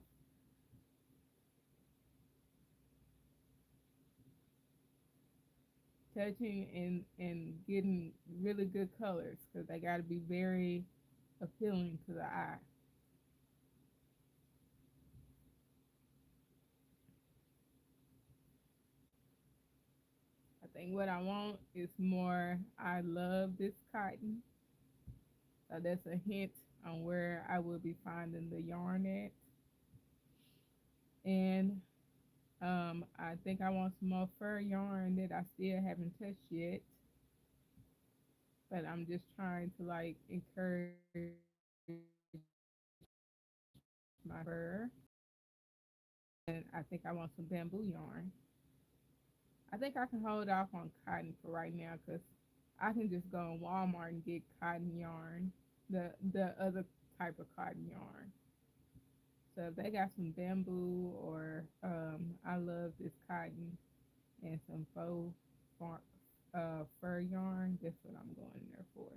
touching and getting really good colors because they got to be very appealing to the eye. I think what I want is more. I love this cotton, so that's a hint on where I will be finding the yarn at. And I think I want some more fur yarn that I still haven't touched yet, but I'm just trying to like encourage my fur. And I think I want some bamboo yarn. I think I can hold off on cotton for right now because I can just go in Walmart and get cotton yarn, the other type of cotton yarn. stuff. They got some bamboo or I love this cotton and some fur yarn. That's what I'm going there for.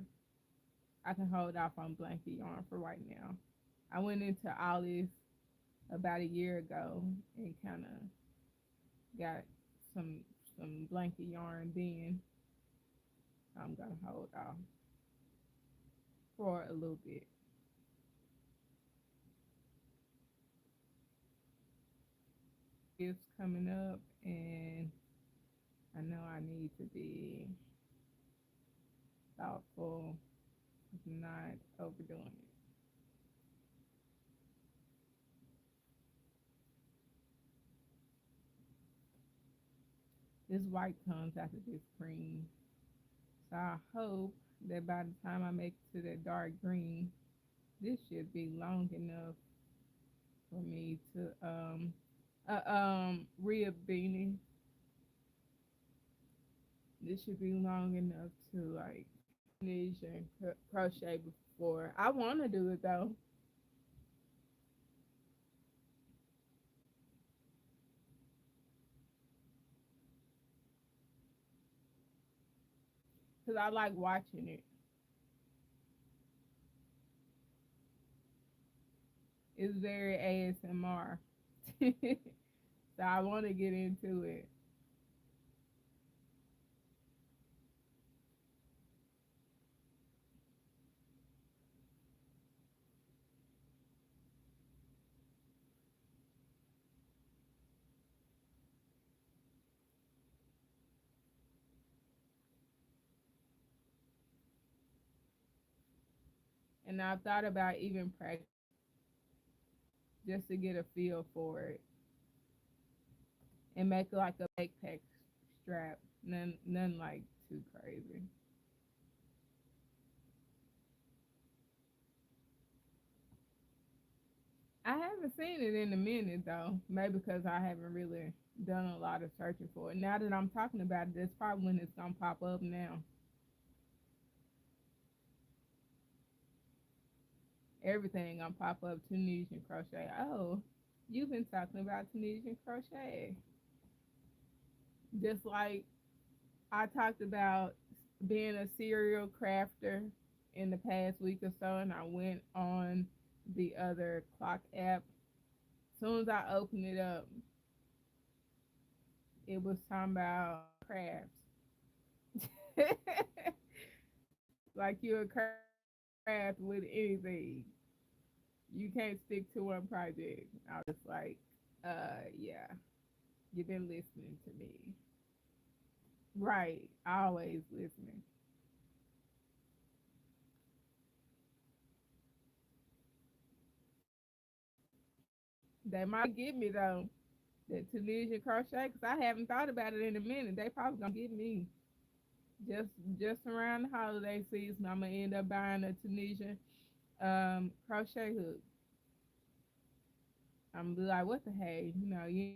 I can hold off on blanket yarn for right now. I went into all this about a year ago and kind of got some some blanket yarn then. I'm gonna hold off for a little bit. It's coming up, and I know I need to be thoughtful, not overdoing it. This white comes after this cream, so I hope that by the time I make it to that dark green, this should be long enough for me to rib beanie. This should be long enough to like finish and crochet before. I want to do it though, cause I like watching it. It's very ASMR, so I want to get into it. And I've thought about even practice just to get a feel for it and make like a backpack strap. None like too crazy. I haven't seen it in a minute though. Maybe because I haven't really done a lot of searching for it. Now that I'm talking about it, that's probably when it's gonna pop up now. Everything gonna pop up Tunisian crochet. Oh, you've been talking about Tunisian crochet. Just like I talked about being a serial crafter in the past week or so, and I went on the other clock app. As soon as I opened it up, it was talking about crafts. Like you're a craft with anything. You can't stick to one project. I was like, yeah, you've been listening to me. Right. Always listening. They might get me though. That Tunisian crochet, because I haven't thought about it in a minute. They probably gonna get me just just around the holiday season. I'm gonna end up buying a Tunisian crochet hook. I'm gonna be like, what the hey, you.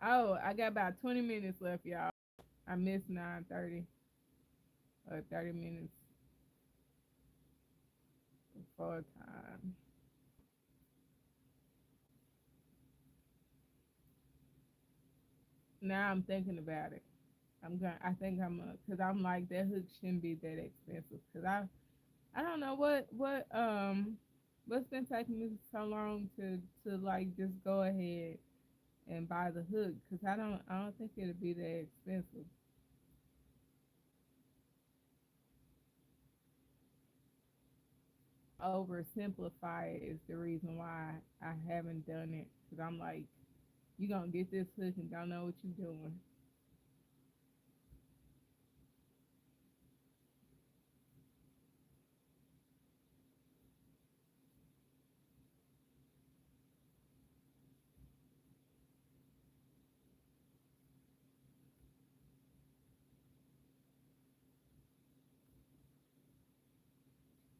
Oh, I got about 20 minutes left, y'all. I missed 9:30 or 30 minutes before time. Now I'm thinking about it. I'm going. I think I'm because I'm like that hook shouldn't be that expensive. Because I don't know what's been taking me so long to like just go ahead and buy the hook. Because I don't think it'll be that expensive. Oversimplify it is the reason why I haven't done it. Because I'm like, you gonna get this hook and don't know what you're doing.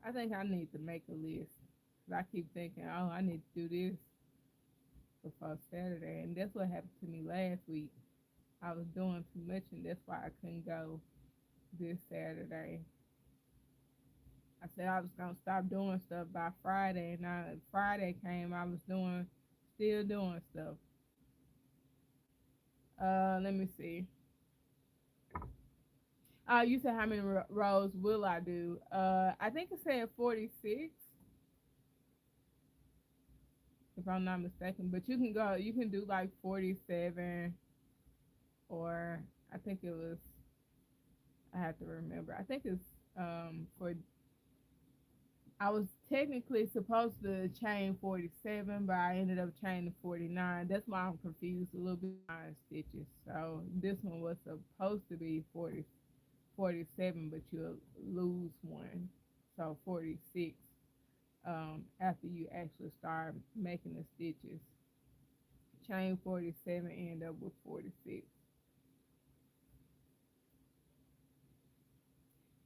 I think I need to make a list. 'Cause I keep thinking, oh, I need to do this before Saturday, and that's what happened to me last week. I was doing too much, and that's why I couldn't go this Saturday. I said I was gonna stop doing stuff by Friday, and now Friday came, I was still doing stuff. Let me see. You said how many rows will I do? I think it said 46, if I'm not mistaken. But you can do like 47, or I think it was. I have to remember. I think it's for. I was technically supposed to chain 47, but I ended up chaining 49. That's why I'm confused a little bit on stitches. So this one was supposed to be 47, but you'll lose one. So 46 after you actually start making the stitches. Chain 47, end up with 46.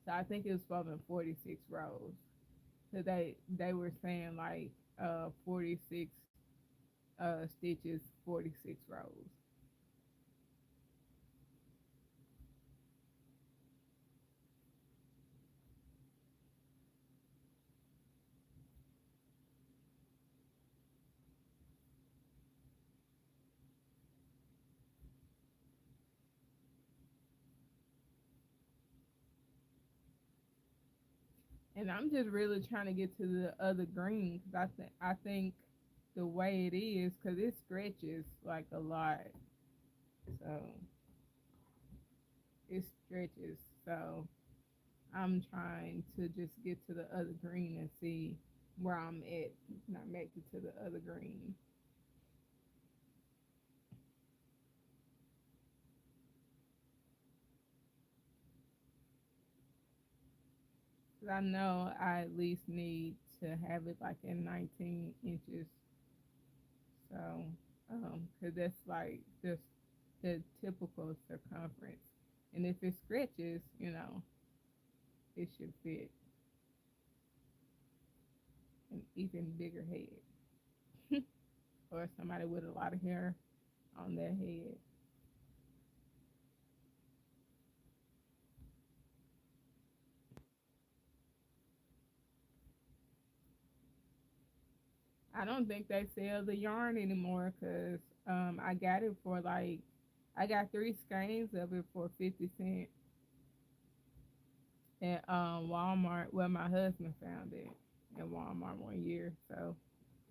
So I think it was supposed to be 46 rows. So they were saying like 46 stitches, 46 rows. And I'm just really trying to get to the other green because I think the way it is, because it stretches like a lot, so it stretches. So I'm trying to just get to the other green and see where I'm at, not make it to the other green. 'Cause I know I at least need to have it like in 19 inches. So, because that's like just the typical circumference. And if it stretches, it should fit an even bigger head. Or somebody with a lot of hair on their head. I don't think they sell the yarn anymore because I got it for like, I got three skeins of it for 50 cents at Walmart. Well, my husband found it at Walmart one year. So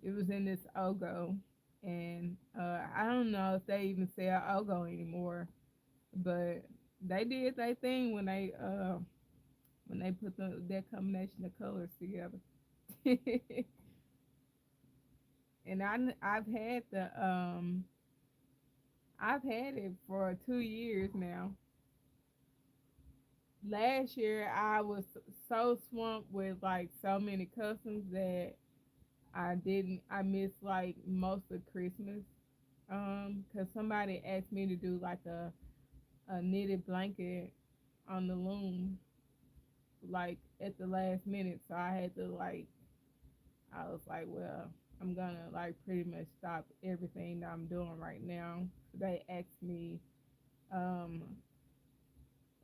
it was in this Ogo. And I don't know if they even sell Ogo anymore, but they did their thing when they put that combination of colors together. And I've had it for 2 years now. Last year I was so swamped with like so many customs that I missed like most of Christmas. Cause somebody asked me to do like a knitted blanket on the loom like at the last minute, so I was like, well, I'm gonna like pretty much stop everything that I'm doing right now. They asked me um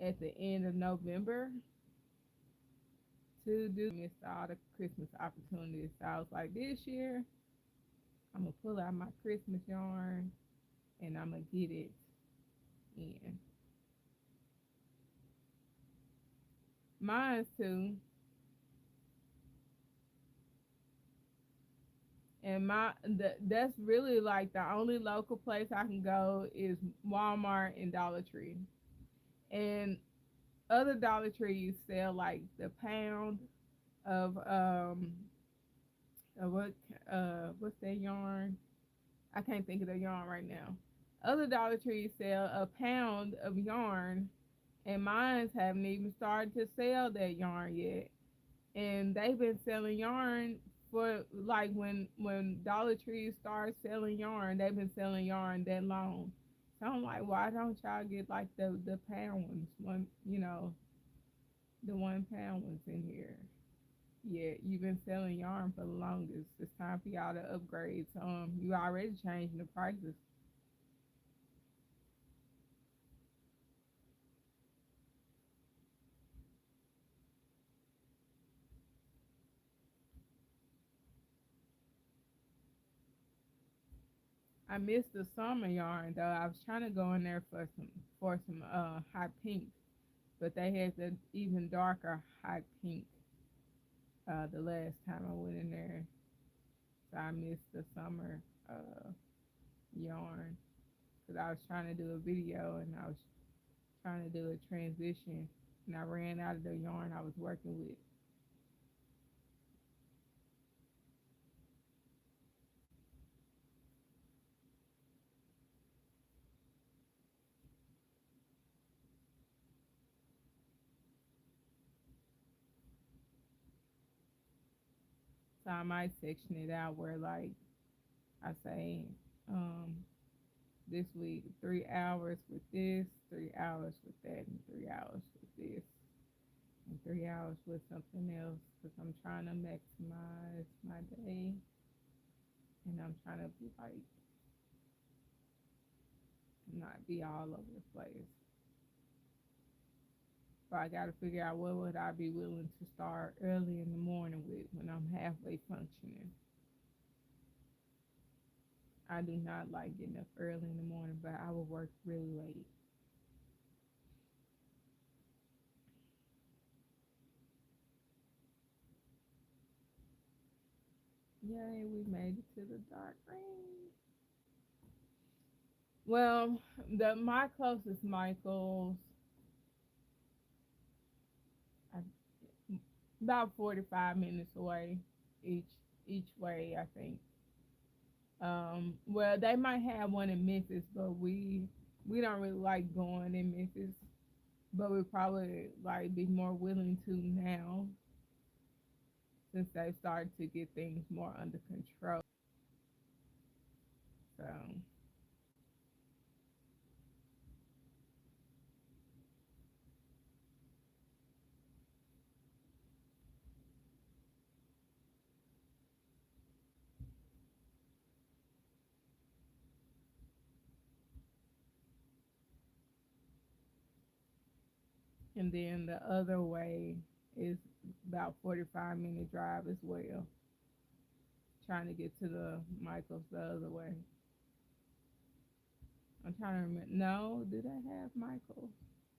at the end of November to do, missed all the Christmas opportunities. So I was like, this year I'm gonna pull out my Christmas yarn and I'm gonna get it in. Mine's too. And that's really like the only local place I can go is Walmart and Dollar Tree. And other Dollar Trees sell like the pound of what what's that yarn? I can't think of the yarn right now. Other Dollar Trees sell a pound of yarn, and mines haven't even started to sell that yarn yet. And they've been selling yarn for like when Dollar Tree starts selling yarn, they've been selling yarn that long. So I'm like, why don't y'all get like the pound ones? The 1 pound ones in here. Yeah, you've been selling yarn for the longest. It's time for y'all to upgrade. So you already changing the prices. I missed the summer yarn though. I was trying to go in there for some hot pink, but they had the even darker hot pink the last time I went in there. So I missed the summer yarn because I was trying to do a video and I was trying to do a transition and I ran out of the yarn I was working with. So I might section it out where like I say um, this week 3 hours with this, 3 hours with that, and 3 hours with this, and 3 hours with something else because I'm trying to maximize my day and I'm trying to be like not be all over the place. So I got to figure out what would I be willing to start early in the morning with when I'm halfway functioning. I do not like getting up early in the morning, but I will work really late. Yay, we made it to the dark green. Well, the my closest Michaels, I, about 45 minutes away each each way, I think. Well, they might have one in Memphis, but we don't really like going in Memphis, but we probably like be more willing to now since they started to get things more under control. So, and then the other way is about 45-minute drive as well. Trying to get to the Michaels the other way. I'm trying to remember. No, do they have Michaels?